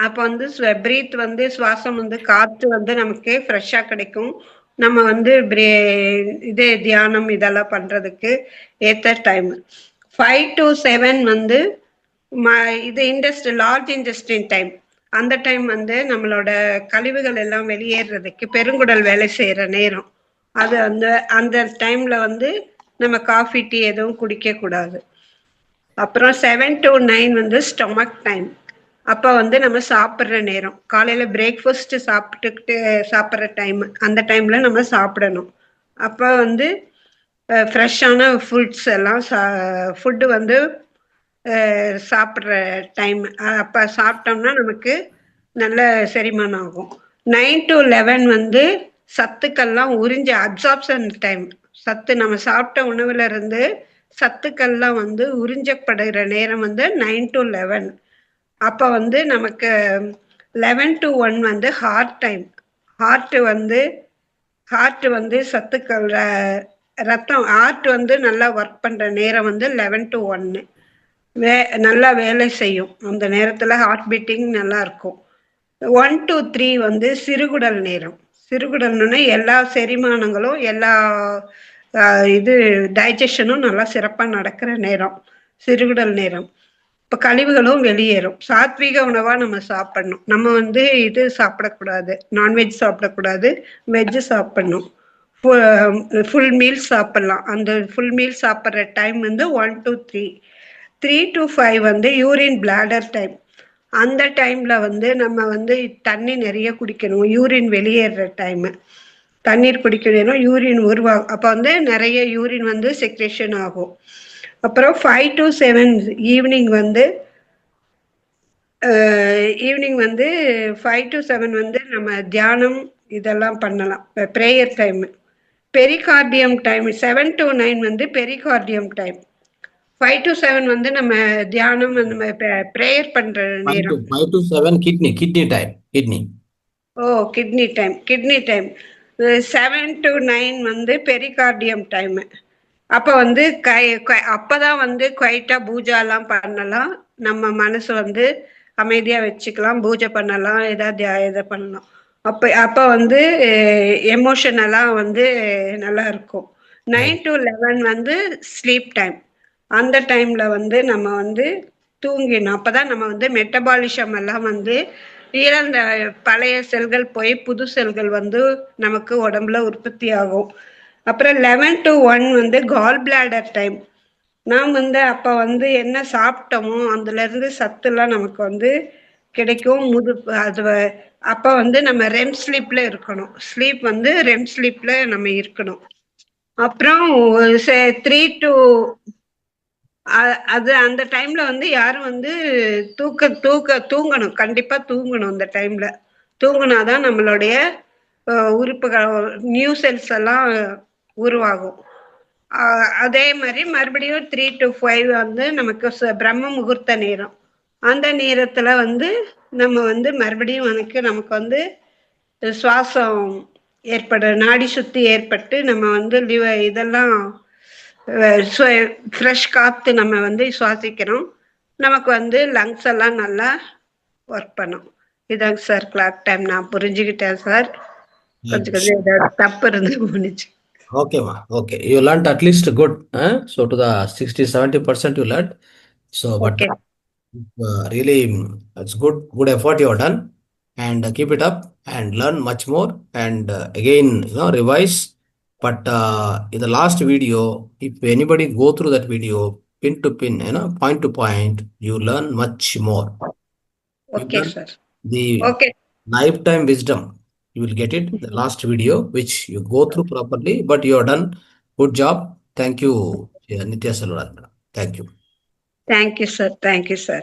அப்போ வந்து பிரீத் வந்து சுவாசம் வந்து காற்று வந்து நமக்கு ஃப்ரெஷ்ஷா கிடைக்கும். நம்ம வந்து இது தியானம் இதெல்லாம் பண்றதுக்கு ஏற்ற டைம். 5 to 7 வந்து இது லார்ஜ் இன்டெஸ்டைன் டைம். அந்த டைம் வந்து நம்மளோட கழிவுகள் எல்லாம் வெளியேறதுக்கு பெருங்குடல் வேலை செய்யற நேரம். அது அந்த டைம்ல வந்து நம்ம காஃபி டீ எதுவும் குடிக்க கூடாது. அப்புறம் 7 to 9 வந்து ஸ்டொமக் டைம். அப்ப வந்து நம்ம சாப்பிட்ற நேரம். காலையில பிரேக்ஃபாஸ்ட் சாப்பிட்ற டைம். அந்த டைம்ல நம்ம சாப்பிடணும். அப்ப வந்து ஃப்ரெஷ்ஷான ஃபுட்ஸ் எல்லாம் ஃபுட்டு வந்து சாப்பிட்ற டைம். அப்போ சாப்பிட்டோம்னா நமக்கு நல்ல செரிமானம் ஆகும். 9 to 11 வந்து சத்துக்கள்லாம் உறிஞ்ச அப்சார்ப்ஷன் டைம். சத்து நம்ம சாப்பிட்ட உணவுல இருந்து சத்துக்கள்லாம் வந்து உறிஞ்சப்படுகிற நேரம் வந்து 9 to 11. அப்போ வந்து நமக்கு 11 to 1 வந்து ஹார்ட் டைம். ஹார்ட் வந்து சத்துக்கள் ரத்தம் ஹார்ட் வந்து நல்லா ஒர்க் பண்ற நேரம் வந்து 11 to 1. நல்லா வேலை செய்யும். அந்த நேரத்துல ஹார்ட் பீட்டிங் நல்லா இருக்கும். 1 to 3 வந்து சிறுகுடல் நேரம். சிறுகுடல்னா எல்லா செரிமானங்களும் எல்லா டைஜஷனும் நல்லா சிறப்பா நடக்கிற நேரம் சிறுகுடல் நேரம். இப்ப கழிவுகளும் வெளியேறும். சாத்வீக உணவா நம்ம சாப்பிடணும். நம்ம வந்து இது சாப்பிடக்கூடாது, நான்வெஜ் சாப்பிடக்கூடாது, வெஜ் சாப்பிடணும். ஃபுல் மீல் சாப்பிடலாம். அந்த ஃபுல் மீல் சாப்பிட்ற டைம் வந்து 1 to 3. 3 to 5 வந்து யூரின் பிளாடர் டைம். அந்த டைம்ல வந்து நம்ம வந்து தண்ணி நிறைய குடிக்கணும். யூரின் வெளியேற டைம். தண்ணீர் குடிக்கணும், யூரின் உருவாகும். அப்போ வந்து நிறைய யூரின் வந்து செக்ரேஷன் ஆகும். அப்புறம் 5 to 7 ஈவினிங் வந்து 5 to 7 வந்து நம்ம தியானம் இதெல்லாம் பண்ணலாம். Prayer time. Pericardium time 7 to 9 வந்து பெரிகார்டியம் டைம். 5 to 7 வந்து நம்ம தியானம் நம்ம ப்ரேயர் பண்ற நேரம். 5 to 7 kidney time. Kidney time. 7 to 9 வந்து பெரிகார்டியம் டைம். அப்ப வந்து அப்பதான் வந்து குவைட்டா பூஜா எல்லாம் பண்ணலாம். நம்ம மனசு வந்து அமைதியா வச்சுக்கலாம், பூஜை பண்ணலாம், இதை பண்ணலாம். அப்ப வந்து எமோஷனலா வந்து நல்லா இருக்கும். 9 to 11 வந்து ஸ்லீப் டைம். அந்த டைம்ல வந்து நம்ம வந்து தூங்கினோம். அப்பதான் நம்ம வந்து மெட்டபாலிசம் எல்லாம் வந்து இறந்த பழைய செல்கள் போய் புது செல்கள் வந்து நமக்கு உடம்புல உற்பத்தி ஆகும். அப்புறம் 11 to 1 வந்து கால் பிளாடர் டைம். நாம் வந்து அப்ப வந்து என்ன சாப்பிட்டோமோ அதுல இருந்து சத்துலாம் நமக்கு வந்து கிடைக்கும். அப்ப வந்து நம்ம ரெம் ஸ்லீப்ல இருக்கணும். ஸ்லீப் வந்து ரெம் ஸ்லீப்ல நம்ம இருக்கணும். அப்புறம் 3 to அந்த டைம்ல வந்து யாரும் வந்து தூங்கணும். கண்டிப்பா தூங்கணும். அந்த டைம்ல தூங்கினாதான் நம்மளுடைய உறுப்புகள் நியூ செல்ஸ் எல்லாம் உருவாகும். அதே மாதிரி மறுபடியும் 3 to 5 வந்து நமக்கு பிரம்ம முகூர்த்த நேரம். அந்த நேரத்துல வந்து நம்ம வந்து மறுபடியும் நமக்கு வந்து சுவாசம் நாடி சுத்தி ஏற்பட்டு நம்ம வந்து இதெல்லாம் ஃப்ரெஷ் காத்து நம்ம வந்து சுவாசிக்கிறோம். நமக்கு வந்து லங்ஸ் எல்லாம் நல்லா ஒர்க் பண்ணும். இதாங்க சார் கிளாக் டைம். நான் புரிஞ்சுக்கிட்டேன் சார். கொஞ்சம் ஏதாவது தப்பு இருந்து போனிச்சு. Okay, ma. Okay. You learned at least good. So to the 60-70% you learned. So, but Okay. really, it's good effort you have done, and keep it up and learn much more. And again, revise. But in the last video, if anybody go through that video, pin to pin, point to point, you learn much more. You Okay, learn sir. the Okay. lifetime wisdom. You will get it the last video, which you go through properly. But you have done good job. Thank you, Nitya Selvaraj. Thank you. Thank you, sir. Thank you, sir.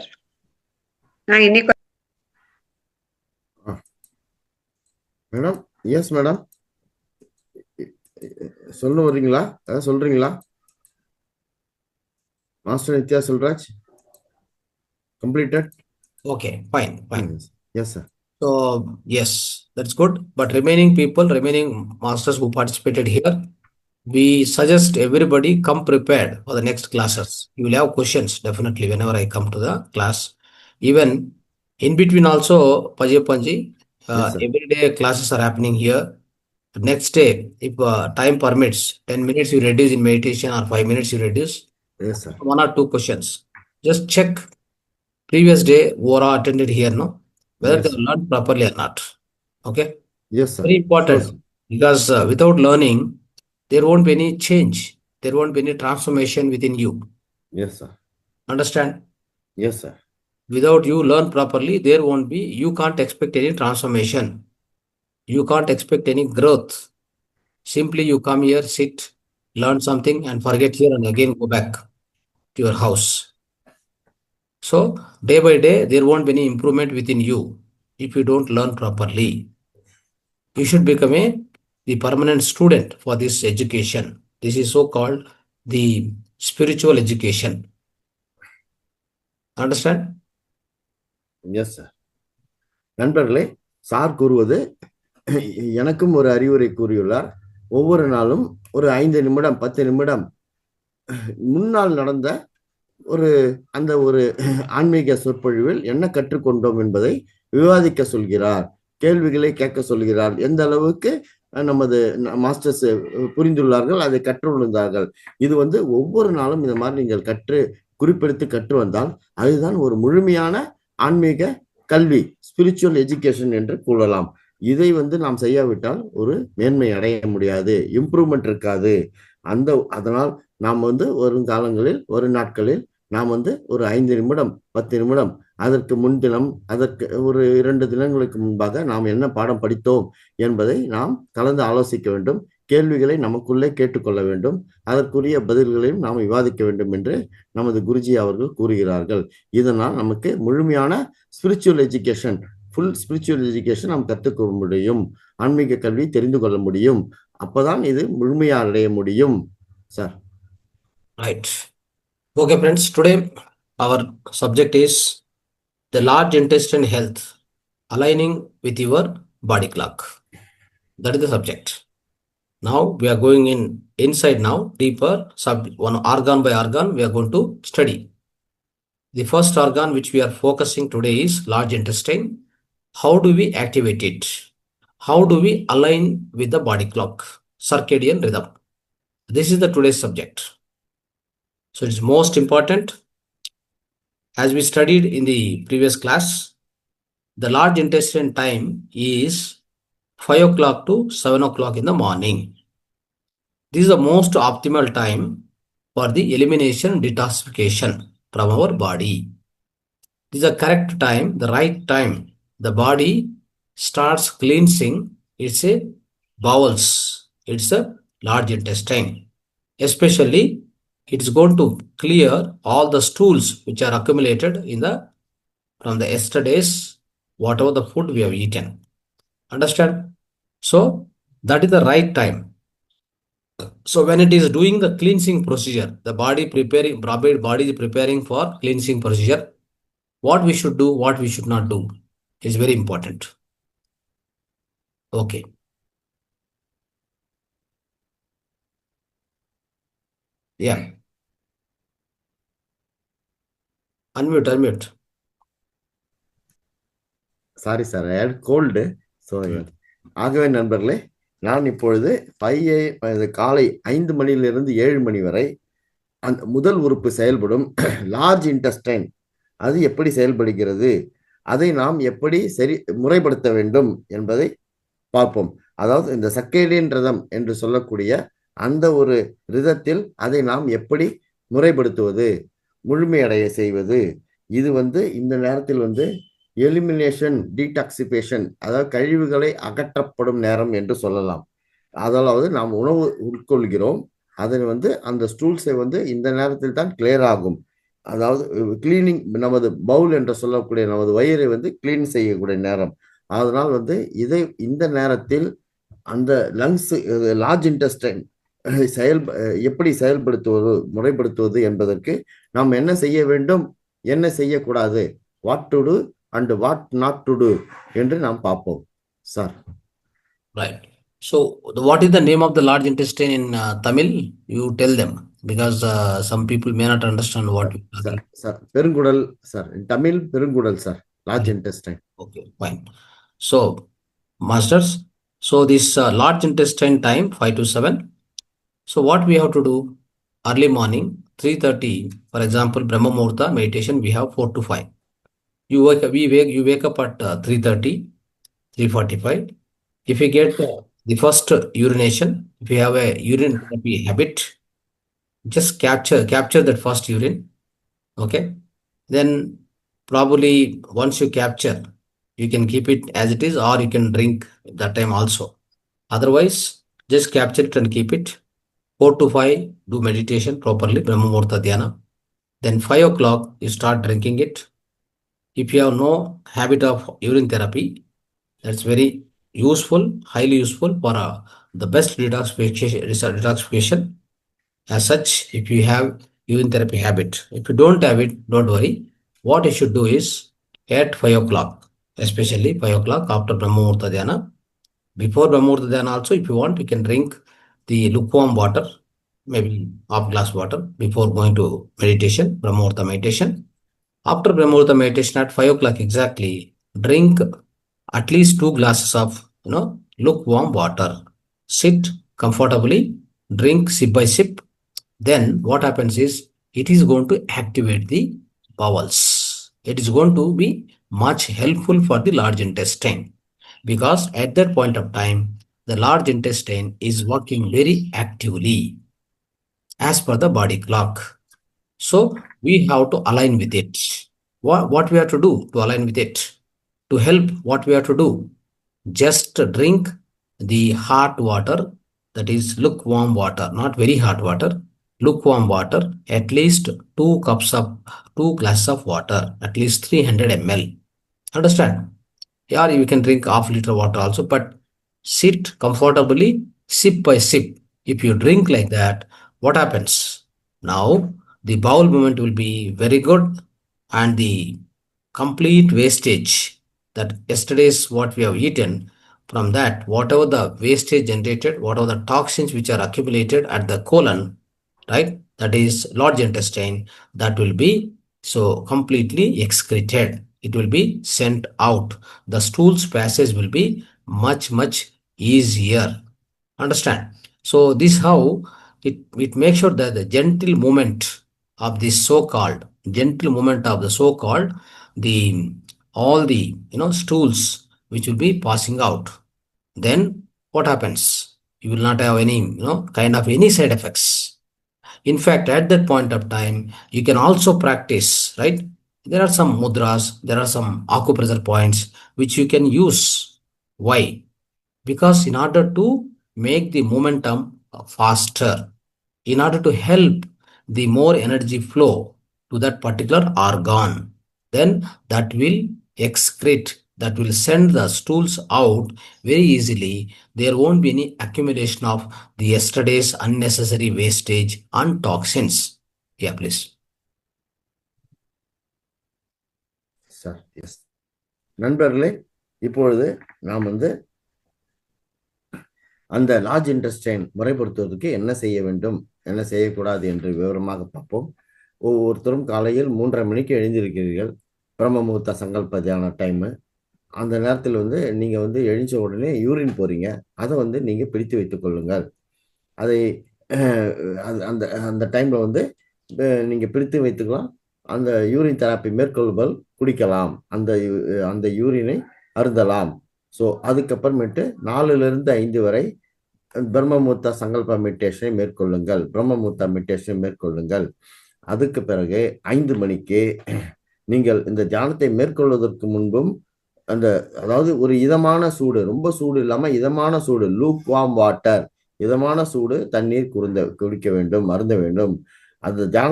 நான் இன்னைக்கு madam, yes madam, சொல்ல வரீங்களா? சொல்றீங்களா master Nithya Selvaraj? Completed? Okay, fine. Yes, sir. So, yes, that's good. But remaining masters who participated here, we suggest everybody come prepared for the next classes. You will have questions definitely whenever I come to the class. Even in between also, Panji, Yes, sir. every day classes are happening here. Next day, if time permits, 10 minutes you reduce in meditation or 5 minutes you reduce. Yes, sir. 1 or 2 questions. Just check previous day who are attended here, no? Whether Yes, they sir. have learned properly or not. Okay? Yes, sir. Very important. Sure, sir. Because without learning, there won't be any change. There won't be any transformation within you. Yes, sir. Understand? Yes, sir. Without you learn properly, there won't be, you can't expect any transformation. You can't expect any growth. Simply you come here, sit, learn something and forget here and again go back to your house. So day by day, there won't be any improvement within you if you don't learn properly. You should become the permanent student for this education. This is so called the spiritual education. Understand? Yes, sir. நண்பர்களே, sir கூறுவது எனக்கும் ஒரு அறிவுரை கூறியுள்ளார். ஒவ்வொரு நாளும் ஒரு 5 நிமிடம் 10 நிமிடம் முன்னால் நடந்த ஒரு ஆன்மீக சொற்பொழிவில் என்ன கற்றுக்கொண்டோம் என்பதை விவாதிக்க சொல்கிறார். கேள்விகளை கேட்க சொல்கிறார். எந்த அளவுக்கு நமது மாஸ்டர்ஸ் புரிந்துள்ளார்கள், அதை கற்றுள்ளார்கள். இது ஒவ்வொரு நாளும் இந்த மாதிரி நீங்கள் குறிப்பெடுத்து கற்று வந்தால் அதுதான் ஒரு முழுமையான ஆன்மீக கல்வி, ஸ்பிரிச்சுவல் எஜுகேஷன் என்று கூறலாம். இதை நாம் செய்யாவிட்டால் ஒரு மேன்மை அடைய முடியாது, இம்ப்ரூவ்மெண்ட் இருக்காது. அதனால் நாம் வருங்காலங்களில் ஒரு நாட்களில் நாம் ஒரு 5 நிமிடம் 10 நிமிடம் அதற்கு முன்தினம் அதற்கு ஒரு 2 தினங்களுக்கு முன்பாக நாம் என்ன பாடம் படித்தோம் என்பதை நாம் கலந்து ஆலோசிக்க வேண்டும். கேள்விகளை நமக்குள்ளே கேட்டுக்கொள்ள வேண்டும். அதற்குரிய பதில்களையும் நாம் விவாதிக்க வேண்டும் என்று நமது குருஜி அவர்கள் கூறுகிறார்கள். இதனால் நமக்கு முழுமையான spiritual education, full spiritual education நாம் கற்றுக்கொள்ள முடியும். ஆன்மீக கல்வி தெரிந்து கொள்ள முடியும். அப்பதான் இது முழுமையாக அடைய முடியும். Sir. Right. Okay, friends. Today our subject is the large intestine health, aligning with your body clock. That is the subject. Now we are going inside now, deeper, one organ by organ we are going to study. The first organ which we are focusing today is large intestine. How do we activate it? How do we align with the body clock, circadian rhythm? This is the today's subject. So it's most important. As we studied in the previous class, the large intestine time is 5 o'clock to 7 o'clock in the morning. This is the most optimal time for the elimination detoxification from our body. This is the correct time, the right time. The body starts cleansing its bowels, its large intestine. Especially, it is going to clear all the stools which are accumulated from the yesterday's, whatever the food we have eaten. Understand? So that is the right time. So when it is doing the cleansing procedure, the body is preparing for cleansing procedure. What we should do, what we should not do is very important. Okay. Yeah. Unmute. Sorry sir, I had cold. So ஆகவே நண்பர்களே, நான் இப்பொழுது 5 காலை 5 மணியிலிருந்து 7 மணி வரை அந்த முதல் உறுப்பு செயல்படும் லார்ஜ் இன்டெஸ்டைன் அது எப்படி செயல்படுகிறது, அதை நாம் எப்படி முறைப்படுத்த வேண்டும் என்பதை பார்ப்போம். அதாவது இந்த சர்க்கேடியன் ரிதம் என்று சொல்லக்கூடிய அந்த ஒரு ரிதத்தில் அதை நாம் எப்படி முறைப்படுத்துவது, முழுமையடைய செய்வது, இது இந்த நேரத்தில் எலிமினேஷன் டீடாக்சிபேஷன், அதாவது கழிவுகளை அகற்றப்படும் நேரம் என்று சொல்லலாம். அதாவது நாம் உணவு உட்கொள்கிறோம், அது அந்த ஸ்டூல்ஸை இந்த நேரத்தில் தான் கிளியர் ஆகும். அதாவது கிளீனிங், நமது பவுல் என்று சொல்லக்கூடிய நமது வயிறை கிளீன் செய்யக்கூடிய நேரம். அதனால் இந்த நேரத்தில் அந்த லங்ஸ் லார்ஜ் இன்டெஸ்டைன் எப்படி செயல்படுத்துவது, முறைப்படுத்துவது என்பதற்கு நாம் என்ன செய்ய வேண்டும், என்ன செய்யக்கூடாது, what to to and what not to do என்று நாம் பார்ப்போம் sir. Right. So what is the name of the large intestine in Tamil? You tell them, because some people may not understand what. Sir, பெருங்குடல் sir. In Tamil, பெருங்குடல் sir. Large intestine. Okay, fine. So masters, so this large intestine time 5 to 7. So what we have to do? Early morning 3:30, for example, Brahma Muhurta meditation we have 4 to 5. You wake up at 3:30, 3:45. If you get the first urination, if you have a urine therapy habit, just capture that first urine. Okay. Then probably once you capture, you can keep it as it is, or you can drink that time also. Otherwise, just capture it and keep it. 4 to 5, do meditation properly, Brahma Muhurta Dhyana. Then 5 o'clock, you start drinking it. If you have no habit of urine therapy, that's very useful, highly useful for the best detoxification. As such, if you have urine therapy habit, if you don't have it, don't worry. What you should do is at 5 o'clock, especially 5 o'clock after Brahma Muhurta Dhyana. Before Brahma Muhurta Dhyana also, if you want, you can drink the lukewarm water, maybe half glass water before going to meditation, Brahma Muhurta meditation. After Brahma Muhurta meditation at 5 o'clock exactly, drink at least 2 glasses of lukewarm water. Sit comfortably, drink sip by sip. Then what happens is, it is going to activate the bowels. It is going to be much helpful for the large intestine, because at that point of time, the large intestine is working very actively as per the body clock. So we have to align with it. What we have to do to align with it? To help, what we have to do? Just drink the hot water, that is lukewarm water, not very hot water, lukewarm water, at least 2 glasses of water, at least 300 ml. Understand? Yeah, you can drink half liter water also, but sit comfortably, sip by sip. If you drink like that, what happens? Now, the bowel movement will be very good, and the complete wastage, that yesterday's what we have eaten, from that, whatever the wastage generated, whatever the toxins which are accumulated at the colon, right, that is large intestine, that will be so completely excreted. It will be sent out. The stool's passage will be much easier. Understand? So this how it makes sure that the gentle movement of the so-called all the stools which will be passing out. Then what happens? You will not have any kind of any side effects. In fact, at that point of time, you can also practice, right? There are some mudras, there are some acupressure points which you can use. Why? Because in order to make the momentum faster, in order to help the more energy flow to that particular organ, then that will excrete that will send the stools out very easily. There won't be any accumulation of the yesterday's unnecessary wastage and toxins. Yeah, please. Sir yes நண்பர்களே, இப்பொழுது நாம் அந்த large intestine முறைப்படுத்துவதற்கு என்ன செய்ய வேண்டும், என்ன செய்யக்கூடாது என்று விவரமாக பார்ப்போம். ஒவ்வொருத்தரும் காலையில் 3:30 மணிக்கு எழுந்திருக்கிறீர்கள். பிரம்ம முகூர்த்த சங்கல்ப தியான டைமு. அந்த நேரத்தில் நீங்கள் எழுந்த உடனே யூரின் போகிறீங்க. அதை நீங்கள் பிடித்து வைத்துக் கொள்ளுங்கள். அதை அந்த அந்த டைமில் நீங்கள் பிடித்து வைத்துக்கலாம். அந்த யூரின் தெராப்பி மேற்கொள்ளுதல் குடிக்கலாம். அந்த யூரினை அருந்தலாம். ஸோ அதுக்கப்புறமேட்டு 4லிருந்து 5 வரை பிரம்மமுகூர்த்த சங்கல்ப மெடிடேஷனை மேற்கொள்ளுங்கள். அதுக்கு பிறகு 5 மணிக்கு நீங்கள் இந்த தியானத்தை மேற்கொள்வதற்கு முன்பும் அதாவது ஒரு இதமான சூடு, ரொம்ப சூடு இல்லாமல் இதமான சூடு, லூக் வார்ம் வாட்டர், இதமான சூடு தண்ணீர் குடிக்க வேண்டும், அருந்த வேண்டும். அந்த தியான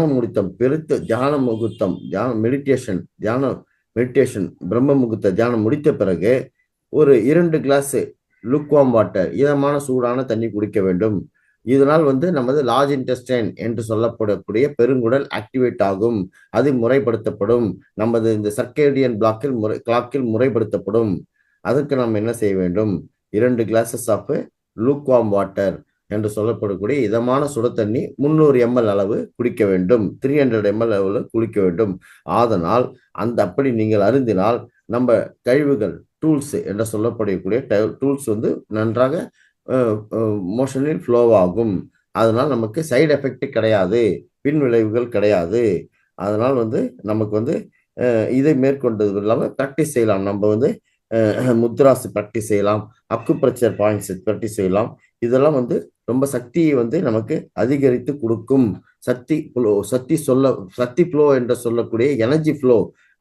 முகூர்த்தம் மெடிடேஷன் பிரம்ம முகூர்த்த தியானம் முடித்த பிறகு ஒரு 2 கிளாஸ் லுக்வார்ம் வாட்டர், இதமான சூடான தண்ணி குடிக்க வேண்டும். இதனால் நமது லார்ஜ் இன்டெஸ்டைன் என்று சொல்லப்படக்கூடிய பெருங்குடல் ஆக்டிவேட் ஆகும். அது முறைப்படுத்தப்படும். நமது இந்த சர்க்கேடியன் கிளாக்கில் முறைப்படுத்தப்படும். அதற்கு நாம் என்ன செய்ய வேண்டும்? 2 கிளாஸஸ் ஆஃப் லுக்வார்ம் வாட்டர் என்று சொல்லப்படக்கூடிய இதமான சுட தண்ணி 300 ml அளவு குடிக்க வேண்டும். 300 ml அளவு குடிக்க வேண்டும். அதனால் அப்படி நீங்கள் அருந்தினால் நம்ம கழிவுகள் டூல்ஸ் என்று சொல்லப்படக்கூடிய டூல்ஸ் நன்றாக மோஷனில் ஃப்ளோ ஆகும். அதனால் நமக்கு சைடு எஃபெக்ட் கிடையாது, பின் விளைவுகள் கிடையாது. அதனால் நமக்கு இதை மேற்கொண்டது இல்லாமல் ப்ராக்டிஸ் செய்யலாம். நம்ம முத்ராஸ் ப்ராக்டிஸ் செய்யலாம், அக்குப்ரெஷர் பாயிண்ட்ஸ் ப்ராக்டிஸ் செய்யலாம். இதெல்லாம் ரொம்ப சக்தியை நமக்கு அதிகரித்து கொடுக்கும். சக்தி ஃப்ளோ என்று சொல்லக்கூடிய எனர்ஜி ஃப்ளோ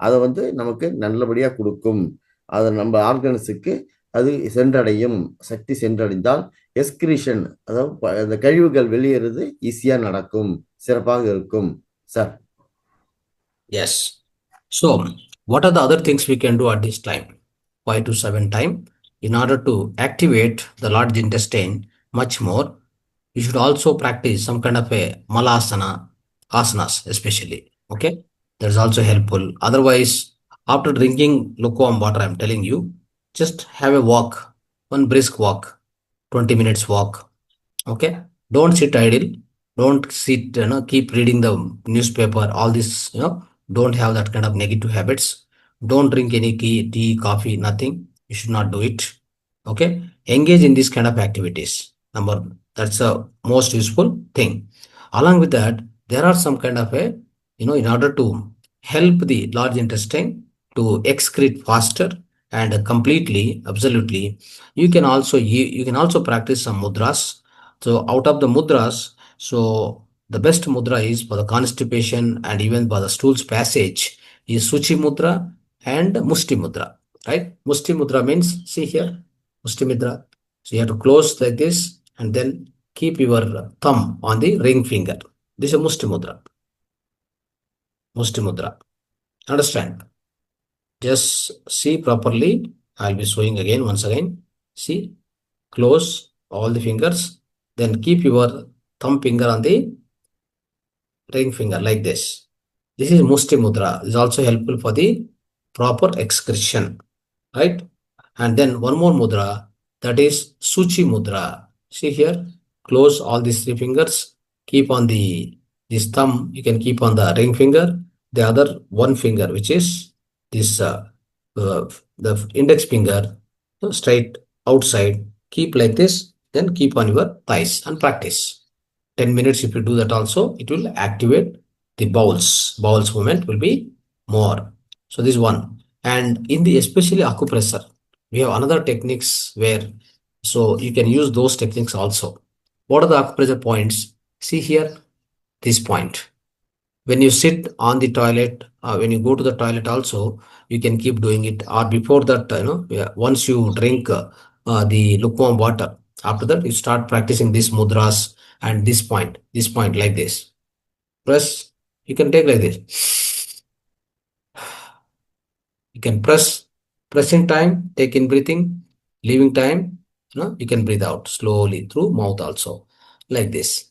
அதை நமக்கு நல்லபடியாக கொடுக்கும். அதை நம்ம ஆர்கன்ஸுக்கு அது சென்றடையும். சக்தி சென்றடைந்தால் எஸ்கிரீஷன், அதாவது அந்த கழிவுகள் வெளியேறது ஈஸியாக நடக்கும், சிறப்பாக இருக்கும். Sir, Yes. So, what are the other things we can do at this time? 5 to 7 time. In order to activate the large intestine much more, you should also practice some kind of a malasana, asanas especially. Okay, that is also helpful. Otherwise, after drinking lukewarm water, I'm telling you, just have a walk, one brisk walk, 20 minutes walk. Okay, don't sit idle. Don't sit, keep reading the newspaper, all this, don't have that kind of negative habits. Don't drink any tea, coffee, nothing. You should not do it. Okay, engage in this kind of activities. That's the most useful thing. Along with that, there are some kind of a, in order to help the large intestine to excrete faster and completely, absolutely, you can also practice some mudras. So out of the mudras, so the best mudra is for the constipation and even for the stool's passage is Suchi mudra and Musti mudra, right? Musti mudra means, see here, Musti mudra. So you have to close like this and then keep your thumb on the ring finger. This is a Musti mudra. Musti mudra. Understand? Just see properly. I'll be showing again, once again. See, close all the fingers, then keep your thumb finger on the ring finger like this. This is Musti mudra. This is also helpful for the proper excretion, right? And then one more mudra, that is Suchi mudra. See here, close all these 3 fingers, keep on this thumb, you can keep on the ring finger, the other one finger, which is this the index finger, straight outside, keep like this, then keep on your thighs and practice 10 minutes. If you do that also, it will activate the bowels movement will be more. So this one. And in the especially acupressure, we have another techniques where, so you can use those techniques also. What are the acupressure points? See here, this point. When you sit on the toilet, when you go to the toilet also, you can keep doing it. Or before that, once you drink the lukewarm water, after that you start practicing these mudras and this point like this. Press, you can take like this. You can press Pressing time, take in breathing. Leaving time, you can breathe out slowly through mouth also, like this.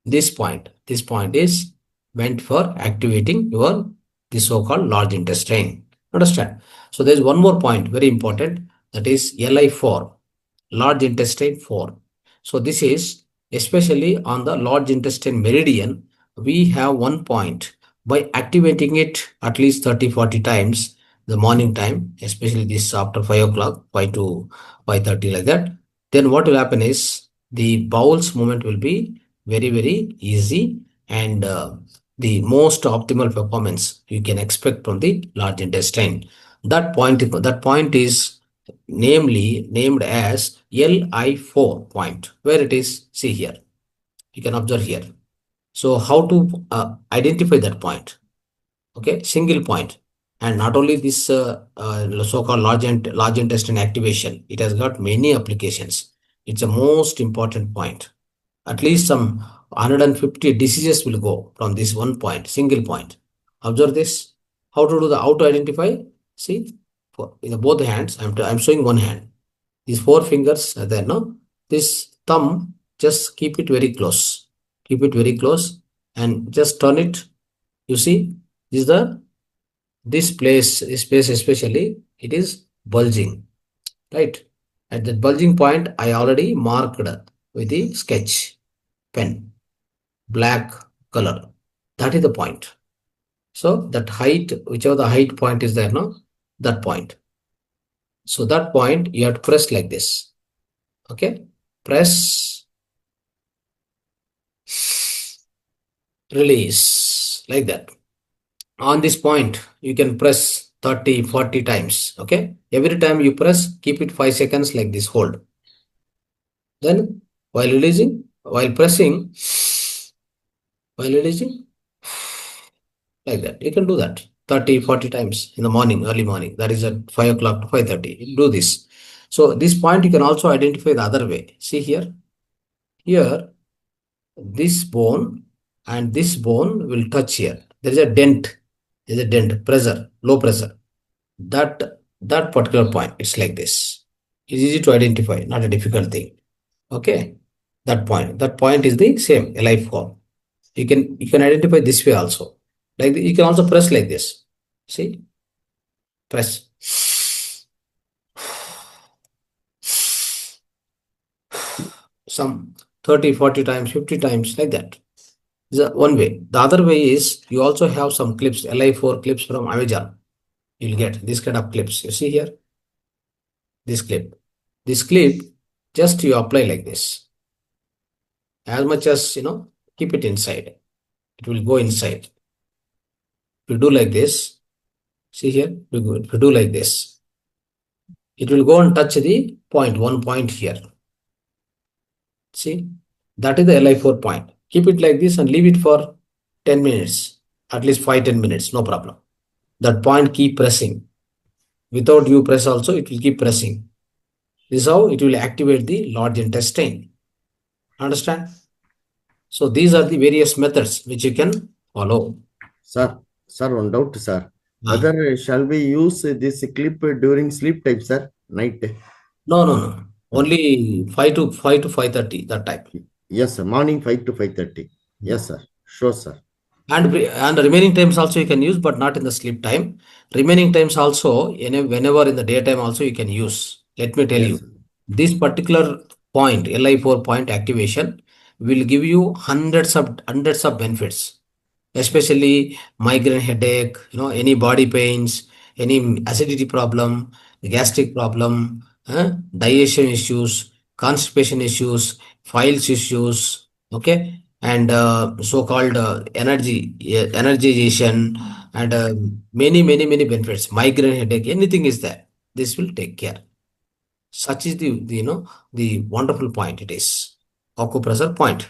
This point is meant for activating the so-called large intestine. Understand? So there's one more point, very important, that is LI4, large intestine 4. So this is especially on the large intestine meridian. We have one point. By activating it at least 30-40 times the morning time, especially this after 5 o'clock, 5 to 5:30, like that, then what will happen is the bowels movement will be very, very easy, and the most optimal performance you can expect from the large intestine. That point is named as LI4 point. Where it is, see here. You can observe here. So how to identify that point? Okay, single point. And not only this so-called large intestine activation, it has got many applications. It's a most important point. At least some 150 diseases will go from this one point, single point. Observe this. How to identify? See, in both hands, I'm showing one hand. These 4 fingers are there, no? This thumb, just keep it very close. Keep it very close and just turn it. You see, this place especially, it is bulging, right? At that bulging point, I already marked with the sketch pen, black color. That is the point. So that height, whichever the height point is there, no? That point. So that point you have to press like this. Okay, press, release, like that. On this point, you can press 30-40 times. Okay, every time you press, keep it 5 seconds like this, hold. Then while releasing, while pressing, while releasing, like that. You can do that 30-40 times in the morning, early morning. That is at 5 o'clock to 5:30. Do this. So this point you can also identify the other way. See here. Here, this bone and this bone will touch here. There is a dent. There is a dent, pressure, low pressure. That particular point, it's like this. It's easy to identify, not a difficult thing. Okay. That point is the same, LI4. You can identify this way also. Like you can also press like this. See? Press. Some 30-40 times, 50 times, like that. This is one way. The other way is you also have some clips, LI4 clips from Amazon. You'll get this kind of clips. You see here? This clip. This clip, just you apply like this. As much as, keep it inside. It will go inside. If you do like this, see here, if you do like this, it will go and touch the point, one point here. See, that is the LI4 point. Keep it like this and leave it for 10 minutes, at least 5-10 minutes, no problem. That point keep pressing. Without you press also, it will keep pressing. This is how it will activate the large intestine. Understand? So these are the various methods which you can follow. Sir, one doubt, sir. Whether shall we use this clip during sleep time, sir? Night? No. Only 5 to 5:30, that type. Yes, sir. Morning 5 to 5:30. Yes, sir. Sure, sir. And the remaining times also you can use, but not in the sleep time. Remaining times also, whenever in the daytime also you can use. Let me tell you, this particular point, LI4 point activation, will give you hundreds of benefits, especially migraine headache, any body pains, any acidity problem, gastric problem, digestion issues, constipation issues, files issues, okay, and so-called energization, and many benefits. Migraine headache, anything is there, this will take care. Such is the wonderful point it is, acupressure point.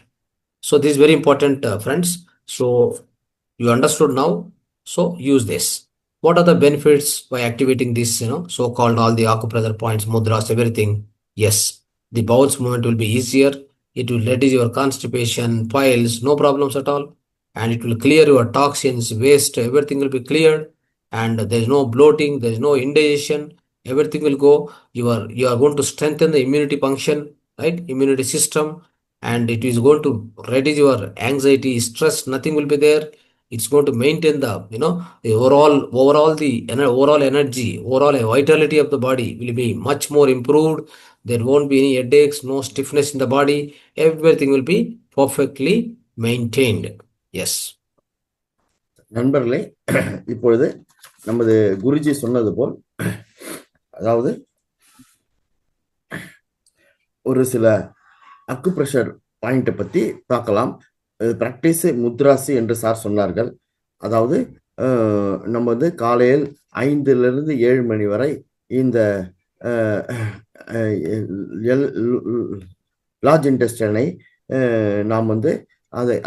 So this is very important, friends. So you understood now. So use this. What are the benefits by activating this, so-called all the acupressure points, mudras, everything? Yes, the bowels movement will be easier. It will reduce your constipation, piles, no problems at all. And it will clear your toxins, waste, everything will be cleared. and there is no bloating, there is no indigestion. Everything will go. You are going to strengthen the immunity function, right? Immunity system, and it is going to reduce your anxiety, stress. Nothing will be there. It's going to maintain the the overall energy, overall vitality of the body will be much more improved. There won't be any headaches, no stiffness in the body. Everything will be perfectly maintained. Yes. நண்பர்களே, இப்பொழுது நமது குருஜி சொன்னது போல், அதாவது ஒரு சில acupressure பாயிண்ட்டை பத்தி பார்க்கலாம். பிராக்டிஸ் முத்ராசி என்று சார் சொன்னார்கள். அதாவது நம்ம வந்து காலையில் 5 to 7 மணி வரை இந்த லார்ஜ் இன்டெஸ்டைனை நாம் வந்து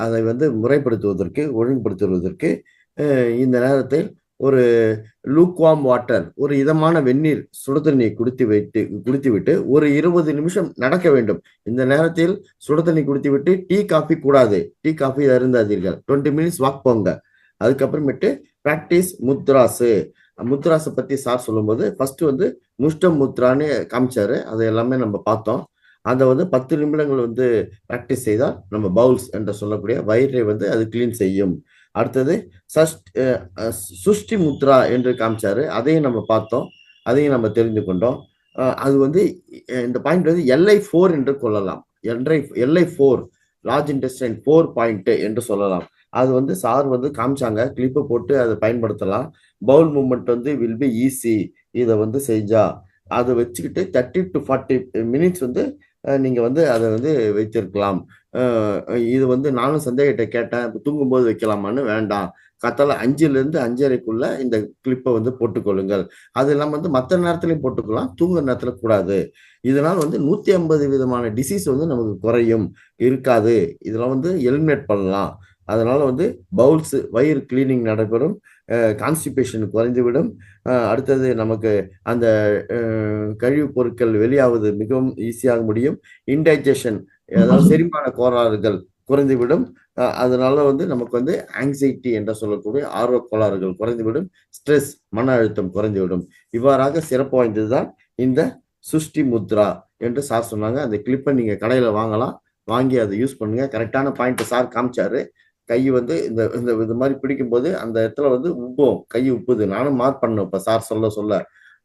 அதை வந்து முறைப்படுத்துவதற்கு, ஒழுங்குபடுத்துவதற்கு இந்த நேரத்தில் ஒரு லூக்வார்ம் வாட்டர், ஒரு இதமான வெந்நீர் சுடுதண்ணி குடித்துவிட்டு ஒரு 20 நிமிஷம் நடக்க வேண்டும். இந்த நேரத்தில் சுடுதண்ணி குடித்துவிட்டு டீ காஃபி கூடாது. டீ காஃபி அருந்தாதீர்கள். 20 minutes வாக் போங்க. அதுக்கப்புறமேட்டு பிராக்டிஸ் முத்ராஸு. முத்ராஸை பத்தி சார் சொல்லும்போது ஃபர்ஸ்ட் வந்து முஷ்டம் முத்ரான்னு காமிச்சாரு. அதை எல்லாமே நம்ம பார்த்தோம். அதை வந்து 10 நிமிடங்கள் வந்து பிராக்டிஸ் செய்தால் நம்ம பவுல்ஸ் என்று சொல்லக்கூடிய வயிறை வந்து அது கிளீன் செய்யும். அடுத்தது சுஷ்டி முத்ரா என்று காமிச்சாரு. அதையும் நம்ம பார்த்தோம், அதையும் நம்ம தெரிந்து கொண்டோம். அது வந்து இந்த பாயிண்ட் வந்து LI4 என்று கொள்ளலாம். LI4 லார்ஜ் இன்டெஸ்டைன் 4 பாயிண்ட் என்று சொல்லலாம். அது வந்து சார் வந்து காமிச்சாங்க, கிளிப்பு போட்டு அதை பயன்படுத்தலாம். பவுல் மூவ்மெண்ட் வந்து வில் பி ஈஸி. இதை வந்து செஞ்சா அதை வச்சுக்கிட்டு 30 to 40 minutes வந்து நீங்க வந்து அதை வந்து வைத்திருக்கலாம். இது வந்து நானும் சந்தேகத்தை கேட்டேன், தூங்கும்போது வைக்கலாமான்னு. வேண்டாம், காத்தால 5 to 5:30 இந்த கிளிப்பை வந்து போட்டுக்கொள்ளுங்கள். அது இல்லாம வந்து மற்ற நேரத்திலையும் போட்டுக்கலாம், தூங்குற நேரத்துல கூடாது. இதனால் வந்து 150 விதமான டிசீஸ் வந்து நமக்கு குறையும், இருக்காது. இதெல்லாம் வந்து எலிமினேட் பண்ணலாம். அதனால வந்து பவுல்ஸ், வயிறு கிளீனிங் நடைபெறும், கான்ஸ்டிபேஷன் குறைந்துவிடும். அடுத்தது நமக்கு அந்த கழிவுப் பொருட்கள் வெளியாவது மிகவும் ஈஸியாக முடியும். இன்டைஜஷன், அதாவது செரிமான கோளாறுகள் குறைந்துவிடும். அதனால வந்து நமக்கு வந்து ஆங்ஸைட்டி என்று சொல்லக்கூடிய ஆர்வ கோளாறுகள் குறைந்துவிடும். ஸ்ட்ரெஸ், மன அழுத்தம் குறைந்துவிடும். இவ்வாறாக சிறப்பு வாய்ந்ததுதான் இந்த சுஷ்டி முத்ரா என்று சார் சொன்னாங்க. அந்த கிளிப்பை நீங்க கடையில வாங்கலாம், வாங்கி அதை யூஸ் பண்ணுங்க. கரெக்டான பாயிண்ட் சார் காமிச்சாரு. கை வந்து இந்த இது மாதிரி பிடிக்கும்போது அந்த இடத்துல வந்து உப்பும், கை உப்புது. நானும் மார்க் பண்ணேன் இப்ப சார் சொல்ல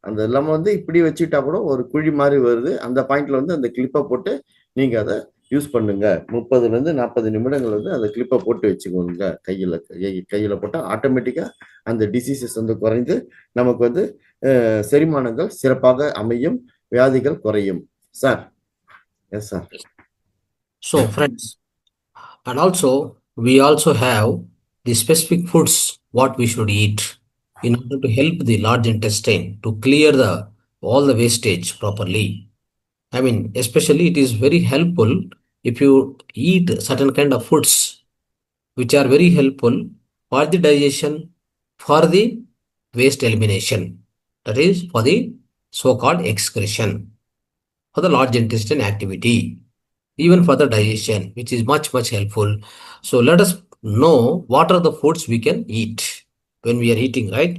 அந்த இல்லாம வந்து இப்படி வச்சுட்டா கூட ஒரு குழி மாதிரி வருது. அந்த பாயிண்ட்ல வந்து அந்த கிளிப்பை போட்டு நீங்க அதை யூஸ் பண்ணுங்க. 30 to 40 நிமிடங்கள் வந்து அந்த கிளிப்பை போட்டு வச்சுக்கோங்க. கையில போட்டா ஆட்டோமேட்டிக்கா அந்த டிசீசஸ் வந்து குறைந்து நமக்கு வந்து செரிமானங்கள் சிறப்பாக அமையும், வியாதிகள் குறையும். Sir, yes sir. So friends, and also we also have the specific foods what we should eat in order to help the large intestine to clear all the wastage properly. I mean, especially it is very helpful if you eat certain kind of foods which are very helpful for the digestion, for the waste elimination, that is for the so-called excretion, for the large intestine activity, even for the digestion, which is much helpful. So let us know what are the foods we can eat when we are eating, right?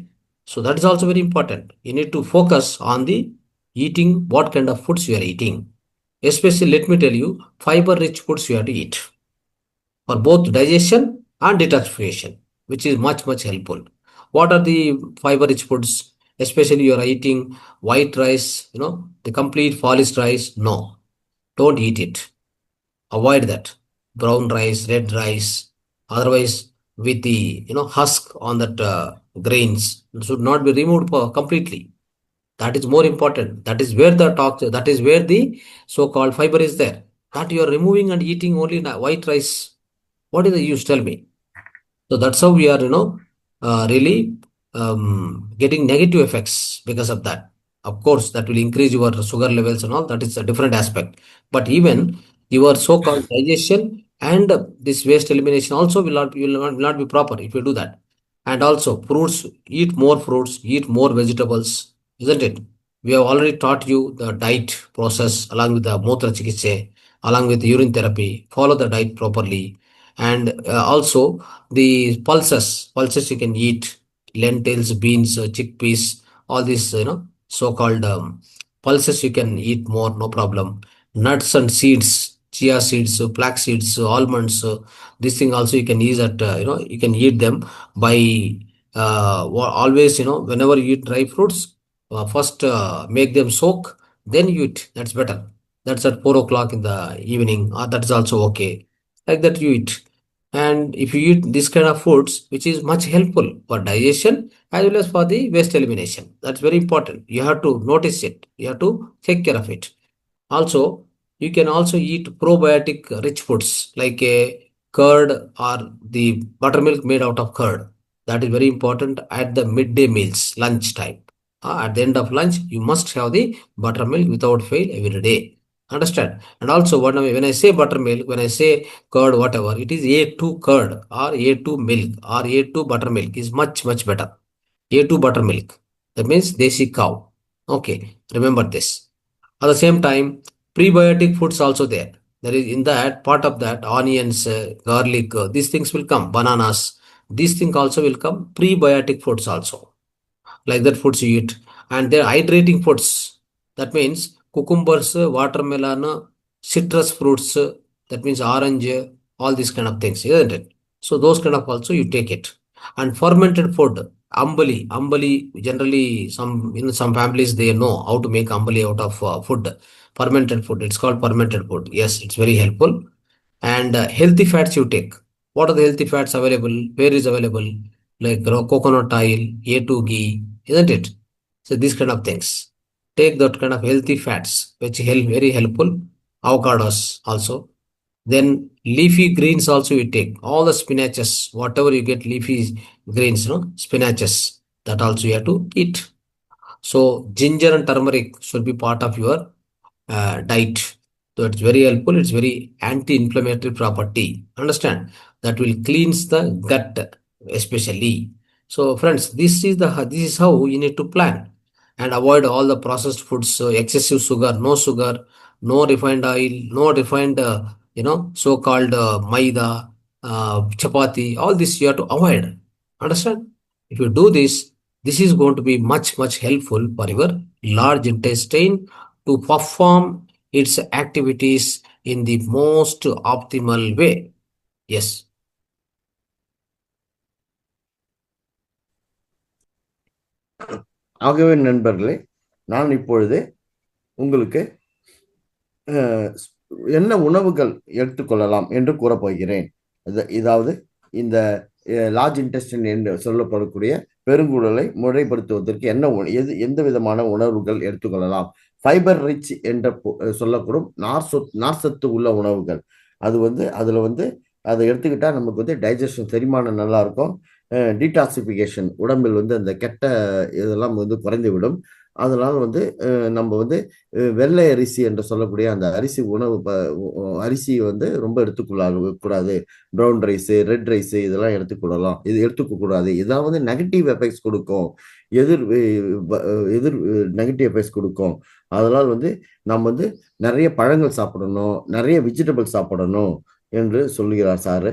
So that is also very important. You need to focus on the eating, what kind of foods you are eating. Especially, let me tell you, fiber rich foods you have to eat for both digestion and detoxification, which is much helpful. What are the fiber rich foods? Especially you are eating white rice, the complete polished rice. No, don't eat it. Avoid that. Brown rice, red rice, otherwise with the husk on that grains should not be removed completely. That is more important. That is where the so-called fiber is there. That you are removing and eating only white rice. What is the use? Tell me. So that's how we are really getting negative effects because of that. Of course, that will increase your sugar levels and all. That is a different aspect. But even your so-called digestion and this waste elimination also will not be proper if you do that. And also fruits, eat more fruits, eat more vegetables, isn't it? We have already taught you the diet process along with the Motra Chikitse, along with the urine therapy. Follow the diet properly. And also the pulses you can eat. lentils, beans, chickpeas, all these, so-called pulses you can eat more, no problem. Nuts and seeds, chia seeds, flax seeds, almonds, this thing also you can use at, you can eat them by always, whenever you eat dry fruits, first make them soak, then you eat. That's better. That's at 4 o'clock in the evening, or that is also okay. Like that you eat. And if you eat this kind of foods, which is much helpful for digestion as well as for the waste elimination, that's very important. You have to notice it. You have to take care of it. Also, you can also eat probiotic rich foods like a curd or the buttermilk made out of curd. That is very important at the midday meals, lunch time. At the end of lunch, you must have the buttermilk without fail every day. Understand? And also, when I say buttermilk, when I say curd, whatever, it is A2 curd or A2 milk or A2 buttermilk is much, much better. A2 buttermilk. That means desi cow. Okay, remember this. At the same time, prebiotic foods also there. There is in that part of that onions, garlic, these things will come. Bananas, these things also will come. Prebiotic foods also, like that foods you eat. And they're hydrating foods. That means cucumbers, watermelon, citrus fruits, that means orange, all these kind of things, isn't it? So those kind of also you take it. And fermented food, ambali generally in some families they know how to make ambali out of food, fermented food. It's called fermented food. Yes, it's very helpful. And healthy fats you take. What are the healthy fats available? Where is available? Like coconut oil, A2 ghee, isn't it? So these kind of things. Take that kind of healthy fats, which help very helpful. Avocados also. Then leafy greens also you take. All the spinaches, whatever you get leafy greens, spinaches, that also you have to eat. So ginger and turmeric should be part of your diet. So it's very helpful. It's very anti-inflammatory property. Understand? That will cleanse the gut, especially. So friends, this is how you need to plan and avoid all the processed foods, excessive sugar, no refined oil, no refined, so-called maida, chapati. All this you have to avoid. Understand? If you do this, this is going to be much, much helpful for your large intestine to perform its activities in the most optimal way. Yes. ஆகவே நண்பர்களே, நான் இப்பொழுது உங்களுக்கு என்ன உணவுகள் எடுத்துக்கொள்ளலாம் என்று கூறப்போகிறேன். இதாவது இந்த லார்ஜ் இன்டெஸ்டைன் என்று சொல்லப்படக்கூடிய பெருங்குடலை முறைப்படுத்துவதற்கு எந்த விதமான உணவுகள் எடுத்துக்கொள்ளலாம். ஃபைபர் ரிச் என்ற சொல்லக்கூடும் நார்சத்து உள்ள உணவுகள். அதுல அதை எடுத்துக்கிட்டா நமக்கு டைஜஷன், செரிமானம் நல்லா இருக்கும். டீடாக்சிபிகேஷன், உடம்பில் அந்த கெட்ட இதெல்லாம் குறைந்து விடும். அதனால நம்ம வெள்ளை அரிசி என்று சொல்லக்கூடிய அந்த அரிசி அரிசி ரொம்ப எடுத்துக்கூடாது. ப்ரௌன் ரைஸ், ரெட் ரைஸ் இதெல்லாம் எடுத்துக்கொள்ளலாம். இது எடுத்துக்க கூடாது. இதான் நெகட்டிவ் எஃபெக்ட்ஸ் கொடுக்கும், எதிர் நெகட்டிவ் எஃபெக்ட்ஸ் கொடுக்கும். அதனால் நம்ம நிறைய பழங்கள் சாப்பிடணும், நிறைய வெஜிடபிள்ஸ் சாப்பிடணும் என்று சொல்லுகிறார் சாரு.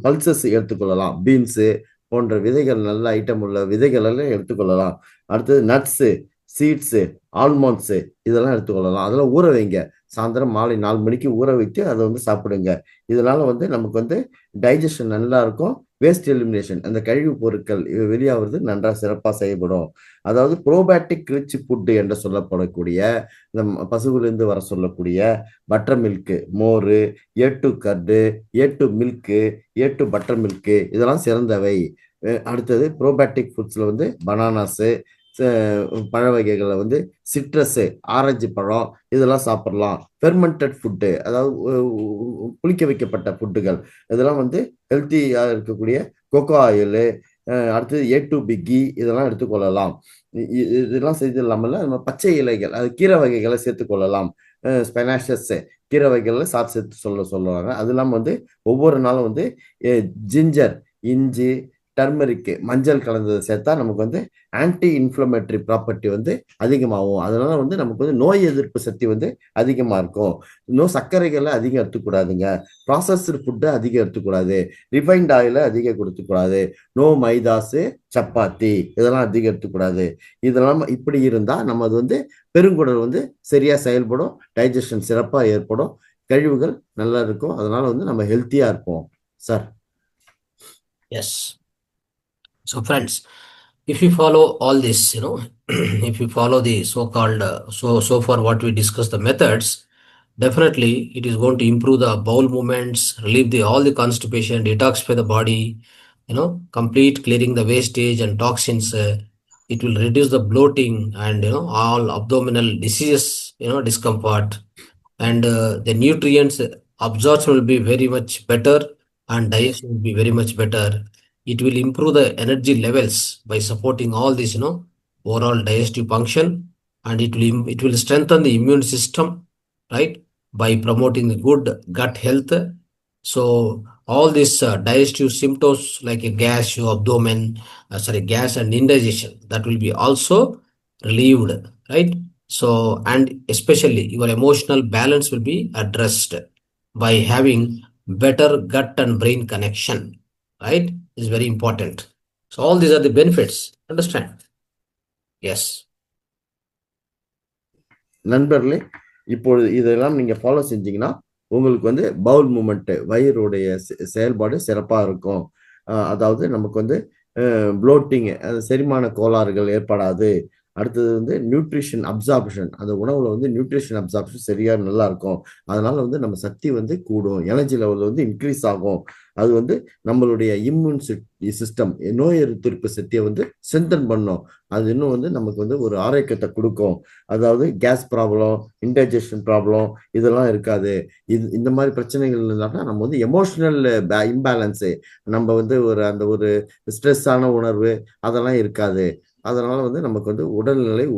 பல்சஸ் எடுத்துக்கொள்ளலாம். பீன்ஸு போன்ற விதைகள், நல்ல ஐட்டம் உள்ள விதைகள் எல்லாம் எடுத்துக்கொள்ளலாம். அடுத்தது நட்ஸு, சீட்ஸு, ஆல்மண்ட்ஸு இதெல்லாம் எடுத்துக்கொள்ளலாம். அதெல்லாம் ஊற வைங்க. சாயந்தரம் மாலை 4 மணிக்கு ஊற வைத்து அதை சாப்பிடுங்க. இதனால நமக்கு டைஜஷன் நல்லா இருக்கும். வேஸ்ட் எலிமினேஷன், அந்த கழிவுப் பொருட்கள் வெளியாகிறது நன்றாக சிறப்பாக செயல்படும். அதாவது ப்ரோபேட்டிக் ரிச் ஃபுட்டு என்று சொல்லப்படக்கூடிய இந்த பசுவிலிருந்து வர சொல்லக்கூடிய பட்டர் மில்க்கு, மோர், A2 curd, A2 milk, A2 butter milk இதெல்லாம் சிறந்தவை. அடுத்தது ப்ரோபேட்டிக் ஃபுட்ஸில் பனானாஸு, பழ வகைகளை சிட்ரஸு, ஆரஞ்சு பழம் இதெல்லாம் சாப்பிடலாம். ஃபெர்மெண்டட் ஃபுட்டு, அதாவது புளிக்க வைக்கப்பட்ட ஃபுட்டுகள், இதெல்லாம் ஹெல்த்தியாக இருக்கக்கூடிய கொக்கோ ஆயிலு, அடுத்தது A2 பிக்கி இதெல்லாம் எடுத்துக்கொள்ளலாம். இதெல்லாம் செய்து இல்லாமல் நம்ம பச்சை இலைகள், அது கீரை வகைகளை சேர்த்துக்கொள்ளலாம். ஸ்பெனாஷஸ் கீரை வகைகளில் சேர்த்து சொல்லுவாங்க. அது இல்லாமல் ஒவ்வொரு நாளும் ஜிஞ்சர், இஞ்சி, டர்மரிக் மஞ்சள் கலந்ததை சேர்த்தா நமக்கு வந்து ஆன்டி இன்ஃப்ளமேட்டரி ப்ராப்பர்ட்டி வந்து அதிகமாகும். அதனால வந்து நமக்கு வந்து நோய் எதிர்ப்பு சக்தி வந்து அதிகமாக இருக்கும். இன்னும் சர்க்கரைகளை அதிகம் எடுத்துக்கூடாதுங்க. ப்ராசஸ்டு ஃபுட்டை அதிகம் எடுத்துக்கூடாது. ரிஃபைன்ட் ஆயிலை அதிகம் கொடுத்துக்கூடாது. நோ மைதாஸு, சப்பாத்தி இதெல்லாம் அதிகம் எடுத்துக்கூடாது. இதெல்லாம் இப்படி இருந்தால் நம்ம அது வந்து பெருங்குடல் வந்து சரியாக செயல்படும், டைஜஷன் சிறப்பாக ஏற்படும், கழிவுகள் நல்லா இருக்கும். அதனால வந்து நம்ம ஹெல்த்தியாக இருப்போம் sir. Yes. So friends, if you follow all this, if you follow the so-called, so far what we discussed the methods, definitely it is going to improve the bowel movements, relieve all the constipation, detoxify the body, complete clearing the wastage and toxins. It will reduce the bloating and, all abdominal diseases, discomfort, and the nutrients absorption will be very much better and digestion will be very much better. It will improve the energy levels by supporting all this, overall digestive function, and it will strengthen the immune system, right, by promoting the good gut health. So all these digestive symptoms like a gas, abdomen, gas and indigestion, that will be also relieved, right? So, and especially your emotional balance will be addressed by having better gut and brain connection, right? Is very important. So all these are the benefits. Understand? Yes. நண்பர்களே, இப்பொழுது இதெல்லாம் நீங்க follow செஞ்சீங்கன்னா உங்களுக்கு வந்து Pavul moment, வயிறுடைய செயல்பாடு சிறப்பாக இருக்கும். அதாவது நமக்கு வந்து ப்ளோட்டிங், செரிமான கோளாறுகள் ஏற்படாது. அடுத்தது வந்து நியூட்ரிஷன் அப்சார்ப்ஷன், அந்த உணவுல வந்து நியூட்ரிஷன் அப்சார்ப்ஷன் சரியா நல்லா இருக்கும். அதனால வந்து நம்ம சக்தி வந்து கூடும், எனர்ஜி லெவல் வந்து இன்க்ரீஸ் ஆகும். அது வந்து நம்மளுடைய இம்யூன் சிஸ்டம், நோய் எதிர்ப்பு சக்தியை வந்து ஸ்ட்ரென்தன் பண்ணும். அது இன்னும் வந்து நமக்கு வந்து ஒரு ஆரோக்கியத்தை கொடுக்கும். அதாவது கேஸ் ப்ராப்ளம், இன்டைஜஷன் ப்ராப்ளம் இதெல்லாம் இருக்காது. இந்த மாதிரி பிரச்சனைகள் இருந்தாலும் நம்ம வந்து எமோஷனல் இம்பேலன்ஸு, நம்ம வந்து அந்த ஒரு ஸ்ட்ரெஸ்ஸான உணர்வு அதெல்லாம் இருக்காது. அதனால வந்து நமக்கு வந்து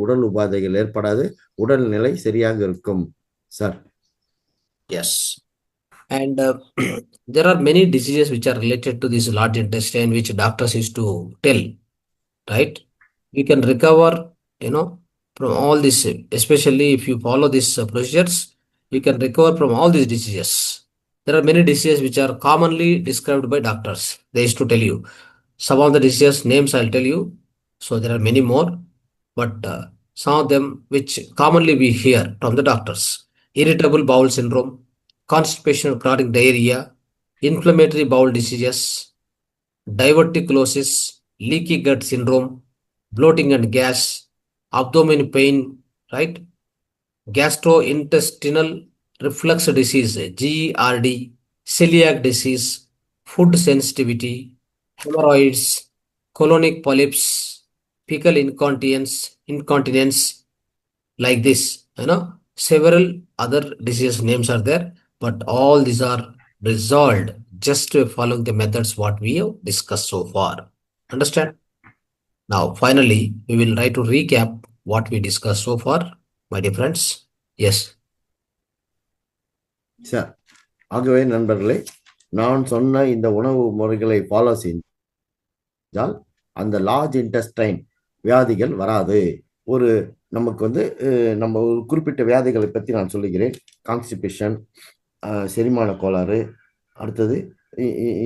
உடல் உபாதைகள் ஏற்படாது, உடல்நிலை சரியாக இருக்கும் sir. Yes. And there are many diseases which are related to this large intestine, which doctors used to tell, right? We can recover, from all this, especially if you follow these procedures, you can recover from all these diseases. There are many diseases which are commonly described by doctors. They used to tell you. Some of the diseases names I'll tell you. So there are many more, but some of them which commonly we hear from the doctors: irritable bowel syndrome, constipation or chronic diarrhea, inflammatory bowel diseases, diverticulosis, leaky gut syndrome, bloating and gas, abdominal pain, right? Gastrointestinal reflux disease, GERD, celiac disease, food sensitivity, hemorrhoids, colonic polyps, fecal incontinence, like this, several other disease names are there, but all these are resolved just following the methods what we have discussed so far. Understand? Now, finally, we will try to recap what we discussed so far, my dear friends. Yes. Sir, ஆகவே நண்பர்களே, நான் சொன்ன இந்த உணவு முறைகளை follow செஞ்சால் அந்த large intestine வியாதிகள் வராது. நமக்கு வந்து நம்ம ஒரு குறிப்பிட்ட வியாதிகளை பற்றி நான் சொல்லுகிறேன். கான்ஸ்டிபேஷன், செரிமான கோளாறு, அடுத்தது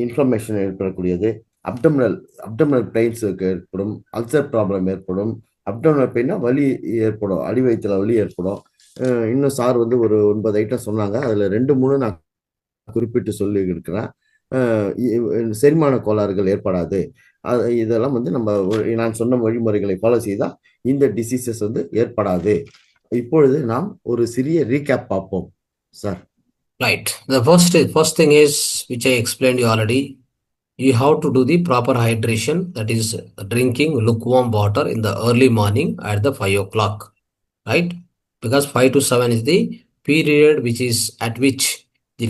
இன்ஃப்ளமேஷன் ஏற்படக்கூடியது, அப்டமினல் பெயின்ஸுக்கு ஏற்படும், அல்சர் ப்ராப்ளம் ஏற்படும். அப்டமினல் பெயின்னா வலி ஏற்படும், அடி வயிற்றுல வலி ஏற்படும். இன்னும் சார் வந்து ஒரு 9 ஐட்டம் சொன்னாங்க, அதில் 2-3 நான் குறிப்பிட்டு சொல்லி இருக்கிறேன். செரிமான கோளாறுகள் ஏற்படாது. இதெல்லாம் வந்து நான் சொன்ன வழிமுறைகளை ஃபாலோ செய்தால் இந்த டிசீசஸ் வந்து ஏற்படாது. இப்பொழுது நாம் ஒரு சிறிய ரீகேப் பார்ப்போம் sir. Right. The first thing is, which I explained you already, you have to do the proper hydration, that is drinking lukewarm water in the early morning at the 5 o'clock, right? Because 5 to 7 is the period at which the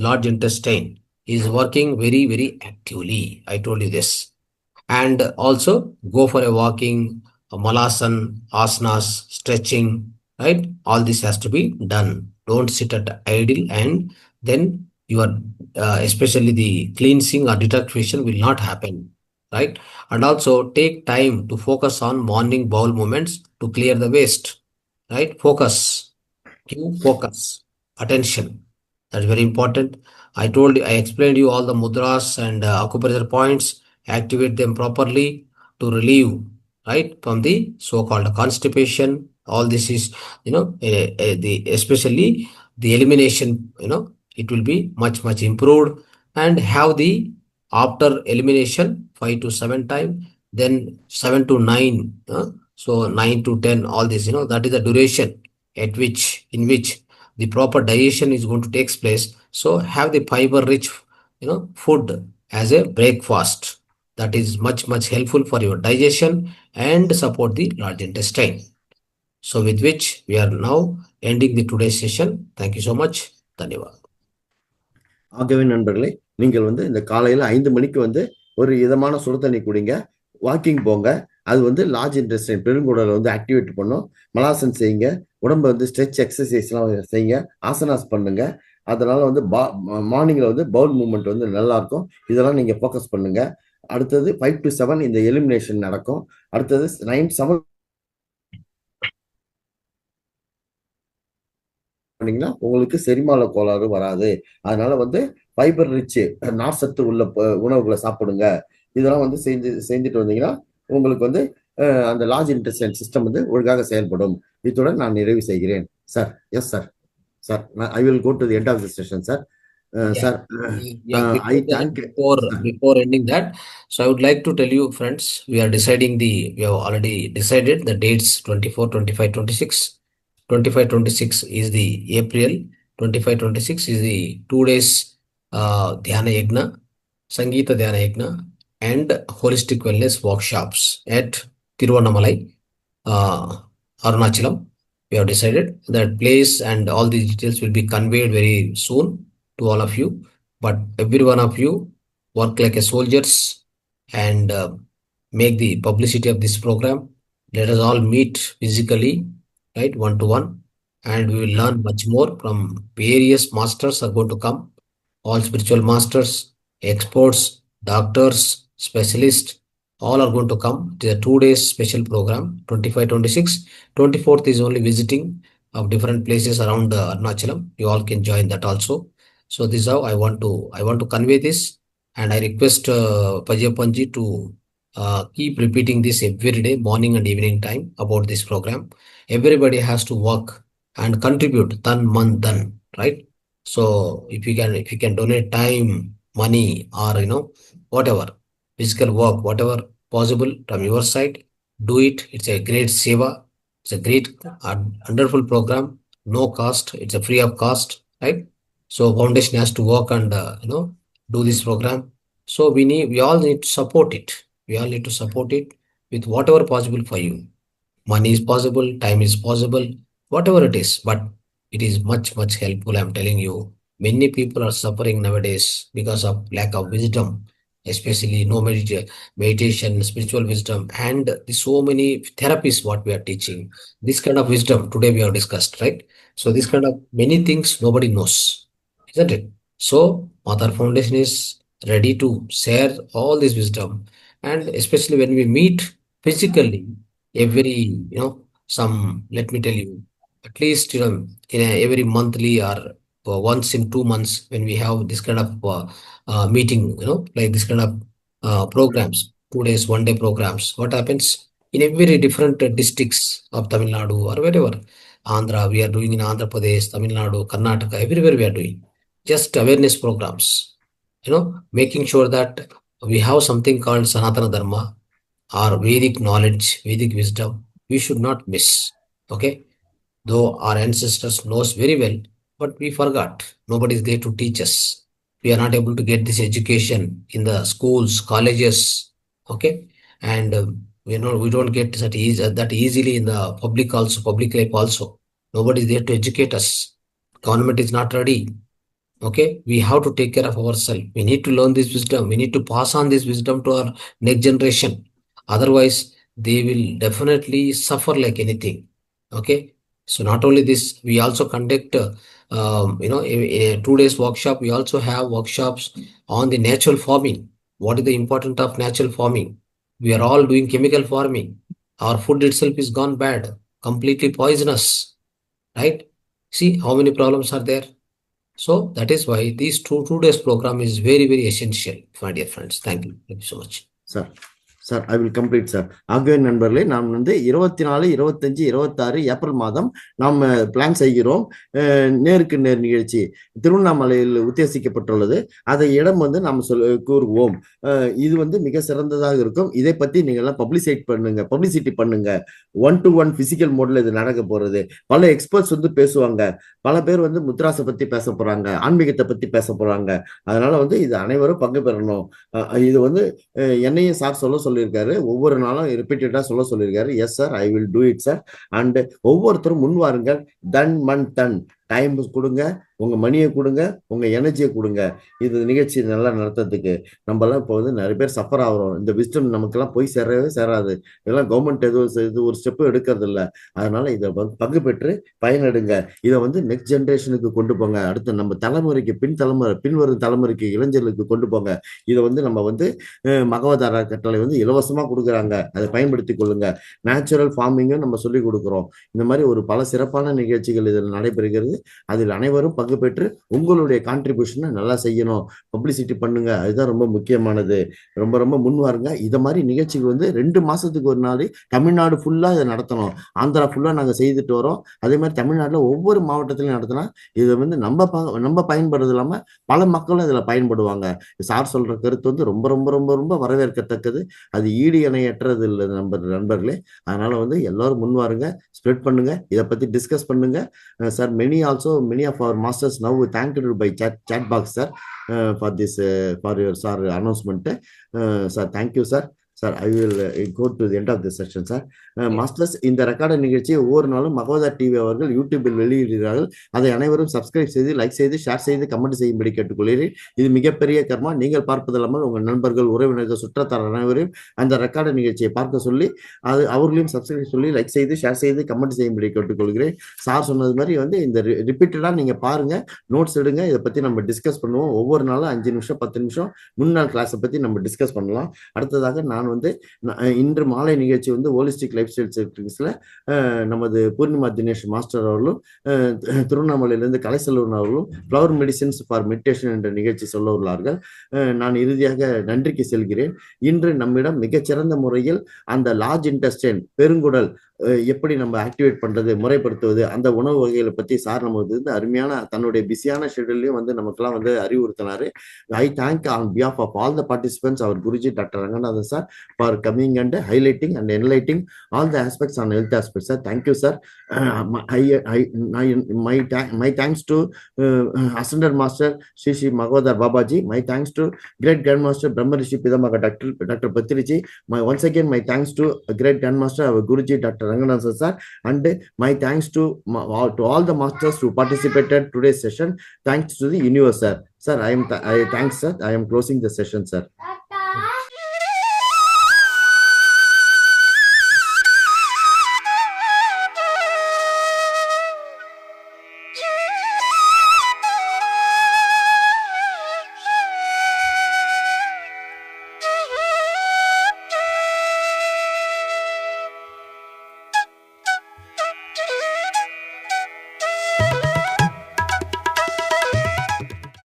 large intestine is working very, very actively. I told you this. And also go for a walking, malasan, asanas, stretching, right? All this has to be done. Don't sit at idle, and then your especially the cleansing or detoxification will not happen. right? And also take time to focus on morning bowel movements to clear the waste, right? Focus, give focus, attention. That's very important. I explained you all the mudras and acupressure points. Activate them properly to relieve, right, from the so-called constipation. All this is, especially the elimination, it will be much, much improved. And have the after elimination 5 to 7 time, then 7 to 9, so 9 to 10, all this, that is the duration in which the proper digestion is going to take place. So have the fiber rich, food as a breakfast. That is much, much helpful for your digestion and support the large intestine. So with which we are now ending the today's session. Thank you so much. Dhanyavad. ஆகவே நண்பர்களே, நீங்கள் இந்த காலையில 5 மணிக்கு ஒரு இதமான சுடு தண்ணி குடிங்க, வாக்கிங் போங்க. அது லார்ஜ் இன்டெஸ்டைன் பெருங்குடலை ஆக்டிவேட் பண்ணும். மலாசன் செய்யுங்க, உடம்பு ஸ்ட்ரெச் எக்ஸசைஸ்லாம் செய்யுங்க, ஆசனாஸ் பண்ணுங்க. அதனால மார்னிங்ல பவுல் மூவ்மெண்ட் நல்லா இருக்கும். இதெல்லாம் நீங்க ஃபோக்கஸ் பண்ணுங்க. அடுத்தது 5 to 7 இந்த எலிமினேஷன் நடக்கும். அடுத்தது 9, 7 உங்களுக்கு செரிமான கோளாறு வராது. அதனால ஃபைபர் ரிச் நார்சத்து உள்ள உணவுகளை சாப்பிடுங்க. இதெல்லாம் செஞ்சுட்டு வந்தீங்கன்னா உங்களுக்கு அந்த லார்ஜ் இன்டெஸ்டைன் சிஸ்டம் ஒழுங்காக செயல்படும். இத்துடன் நான் நிறைவு செய்கிறேன். Sir, yes sir, sir, I will go to the end of the session sir. Sir, before ending that, so I would like to tell you, friends, we have already decided the dates 24, 25, 26. 25, 26 is the April. 25, 26 is the 2 days Dhyana Yagna, Sangeeta Dhyana Yagna, and Holistic Wellness workshops at Tiruvannamalai, Arunachalam. We have decided that place and all the details will be conveyed very soon to all of you. But every one of you work like a soldiers and make the publicity of this program. Let us all meet physically, right, one-to-one, and we will learn much more from various masters are going to come. All spiritual masters, experts, doctors, specialists, all are going to come. It is a 2 days special program, 25, 26. 24th is only visiting of different places around Arunachalam. You all can join that also. So this is how I want to convey this, and I request Pajapanji to keep repeating this every day, morning and evening time about this program. Everybody has to work and contribute tan man dhan, right? So if you can donate time, money, or whatever physical work, whatever possible from your side, do it. It's a great seva. It's a great wonderful program, no cost. It's a free of cost, right? So foundation has to work and do this program. So we all need to support it. We all need to support it with whatever possible for you. Money is possible, time is possible, whatever it is, but it is much, much helpful. I'm telling you, many people are suffering nowadays because of lack of wisdom, especially no meditation, spiritual wisdom, and so many therapies what we are teaching. This kind of wisdom today we have discussed, right? So this kind of many things nobody knows, isn't it? So Mother Foundation is ready to share all this wisdom, and especially when we meet physically every, let me tell you, at least, every monthly or once in 2 months, when we have this kind of meeting, like this kind of programs, 2 days, 1 day programs, what happens in every different districts of Tamil Nadu or wherever, Andhra, we are doing in Andhra Pradesh, Tamil Nadu, Karnataka, everywhere we are doing just awareness programs, making sure that we have something called Sanatana Dharma or Vedic knowledge, Vedic wisdom, we should not miss. Okay, though our ancestors knows very well, but we forgot. Nobody is there to teach us. We are not able to get this education in the schools, colleges. Okay, and we don't get that easily in the public life also. Nobody is there to educate us. Government is not ready. Okay, we have to take care of ourselves. We need to learn this wisdom. We need to pass on this wisdom to our next generation. Otherwise, they will definitely suffer like anything. Okay, so not only this, we also conduct, in a 2 days workshop. We also have workshops on the natural farming. What is the importance of natural farming? We are all doing chemical farming. Our food itself is gone bad, completely poisonous, right? See how many problems are there. So that is why these two days program is very, very essential, my dear friends. Thank you. Thank you so much. Sir sir I will complete sir. ஆகவே நண்பர்களே, நாம் வந்து 24, 25, 26 April மாதம் நாம் plan செய்கிறோம். நேருக்கு நேர் நிகழ்ச்சி திருவண்ணாமலையில் உத்தேசிக்கப்பட்டுள்ளது. அதை இடம் வந்து நாம் கூறுவோம். இது வந்து மிக சிறந்ததாக இருக்கும். இதை பத்தி நீங்க எல்லாம் பப்ளிசிட்டி பண்ணுங்க. 1-to-1 பிசிக்கல் மோட்ல இது நடக்க போறது. பல எக்ஸ்பர்ட்ஸ் வந்து பேசுவாங்க. பல பேர் வந்து முத்ராசை பத்தி பேச போறாங்க, ஆன்மீகத்தை பத்தி பேச போறாங்க. அதனால வந்து இது அனைவரும் பங்கு பெறணும். இது வந்து என்னையும் சார் சொல்லியிருக்காரு. ஒவ்வொரு நாளும் ரிப்பீட்டடா சொல்லியிருக்காரு. Yes sir, I will do it sir. And ஒவ்வொருத்தரும் முன் வாருங்கள். தன் டைம் கொடுங்க, உங்க மணியை கொடுங்க, உங்க எனர்ஜியை கொடுங்க. இது நிகழ்ச்சி நல்லா நடத்துறதுக்கு. நம்ம எல்லாம் இப்போ வந்து நிறைய பேர் சஃபர் ஆகிறோம். இந்த விஸ்டம் நமக்கெல்லாம் போய் சேராது. இதெல்லாம் கவர்மெண்ட் இது ஒரு ஸ்டெப்பு எடுக்கிறது இல்லை. அதனால இதை பங்கு பெற்று பயனெடுங்க. இதை வந்து நெக்ஸ்ட் ஜென்ரேஷனுக்கு கொண்டு போங்க. அடுத்த நம்ம தலைமுறைக்கு பின்வரும் தலைமுறைக்கு, இளைஞர்களுக்கு கொண்டு போங்க. இதை வந்து நம்ம வந்து மகவதார கட்டளை வந்து இலவசமா கொடுக்குறாங்க. அதை பயன்படுத்தி கொள்ளுங்க. நேச்சுரல் ஃபார்மிங்கும் நம்ம சொல்லி கொடுக்குறோம். இந்த மாதிரி ஒரு பல சிறப்பான நிகழ்ச்சிகள் இதில் நடைபெறுகிறது. அதில் அனைவரும் பங்கு பெற்று உங்களுடைய கான்ட்ரிபியூஷனை நல்லா செய்யணும். பப்ளிசிட்டி பண்ணுங்க. அதுதான் ரொம்ப முக்கியமானது. ரொம்ப ரொம்ப முன்வாருங்க. இதை மாதிரி நிகழ்ச்சிகள் வந்து 2 மாசத்துக்கு ஒரு நாள் தமிழ்நாடு ஃபுல்லா இதை நடத்தணும். ஆந்திரா ஃபுல்லா நாங்கள் செய்துட்டு வரோம். அதே மாதிரி தமிழ்நாட்டில் ஒவ்வொரு மாவட்டத்திலையும் நடத்தினா இதை வந்து நம்ம பயன்படுறது இல்லாம பல மக்களும் இதில் பயன்படுவாங்க. சார் சொல்ற கருத்து வந்து ரொம்ப ரொம்ப ரொம்ப ரொம்ப வரவேற்கத்தக்கது. அது ஈடு இணையற்றது இல்லை நண்பர்களே. அதனால வந்து எல்லாரும் முன்வாருங்க, ஸ்ப்ரெட் பண்ணுங்க, இதை பத்தி டிஸ்கஸ் பண்ணுங்க. Sir many of our masters now thanked by chat box sir for this for your sir announcement. Sir, thank you sir. Sir, I will go to the end of this session, sir. Masters, இந்த record நிகழ்ச்சியை ஒவ்வொரு நாளும் மகோதா TV அவர்கள் யூடியூபில் வெளியிடுகிறார்கள். அதை அனைவரும் subscribe செய்து, like செய்து, ஷேர் செய்து, கமெண்ட் செய்யும்படி கேட்டுக்கொள்கிறேன். இது மிகப்பெரிய கர்மா. நீங்கள் பார்ப்பது இல்லாமல் உங்கள் நண்பர்கள், உறவினர்கள், சுற்றத்தார் அனைவரையும் அந்த ரெக்கார்டு நிகழ்ச்சியை பார்க்க சொல்லி அவர்களையும் சப்ஸ்கிரைப் சொல்லி, லைக் செய்து, ஷேர் செய்து, கமெண்ட் செய்யும்படி கேட்டுக்கொள்கிறேன். சார் சொன்னது மாதிரி வந்து இந்த ரிப்பீட்டடாக நீங்கள் பாருங்க, நோட்ஸ் எடுங்க. இதை பற்றி நம்ம டிஸ்கஸ் பண்ணுவோம். ஒவ்வொரு நாளும் 5 நிமிஷம் 10 நிமிஷம் முன்னாள் கிளாஸை பற்றி நம்ம டிஸ்கஸ் பண்ணலாம். அடுத்ததாக நான் வந்து இன்று மாலை நிகழ்ச்சி வந்து ஹோலிஸ்டிக் லைஃப் ஸ்டைல் செக்டர்ஸ்ல நமது பூர்ணிமா தினேஷ் மாஸ்டர் அவர்களும் திருவண்ணாமலையிலிருந்து கலைசெல்வன் அவர்களும் ஃப்ளவர் மெடிசின்ஸ் ஃபார் மெடிடேஷன் என்ற நிகழ்ச்சி சொல்ல உள்ளார்கள். நான் இறுதியாக நன்றிக்கு செல்கிறேன். இன்று நம்மிடம் மிகச்சிறந்த முறையில் அந்த லார்ஜ் இன்டெஸ்டைன், பெருங்குடல் எப்படி நம்ம ஆக்டிவேட் பண்றது, முறைப்படுத்துவது, அந்த உணவு வகைகளை பத்தி சார் நமக்கு வந்து அருமையான தன்னுடைய பிஸியான ஷெட்யூல்லையும் வந்து நமக்கெல்லாம் வந்து அறிவுறுத்தினாரு. I thank on behalf of all the participants our Guruji doctor Ranganathan sir for coming and highlighting and enlightening all the aspects on health aspects. Sir, thank you sir. My thanks to Ascended Master Sri Magodar Babaji. My thanks to Great Grandmaster Brahmarishi Pidamaka Dr. Patrici. Once again, my thanks to Great Grandmaster our Guruji Dr. Ranganathan sir, and my thanks to all the masters who participated today's session. Thanks to the universe, sir. Sir, I am closing the session, sir.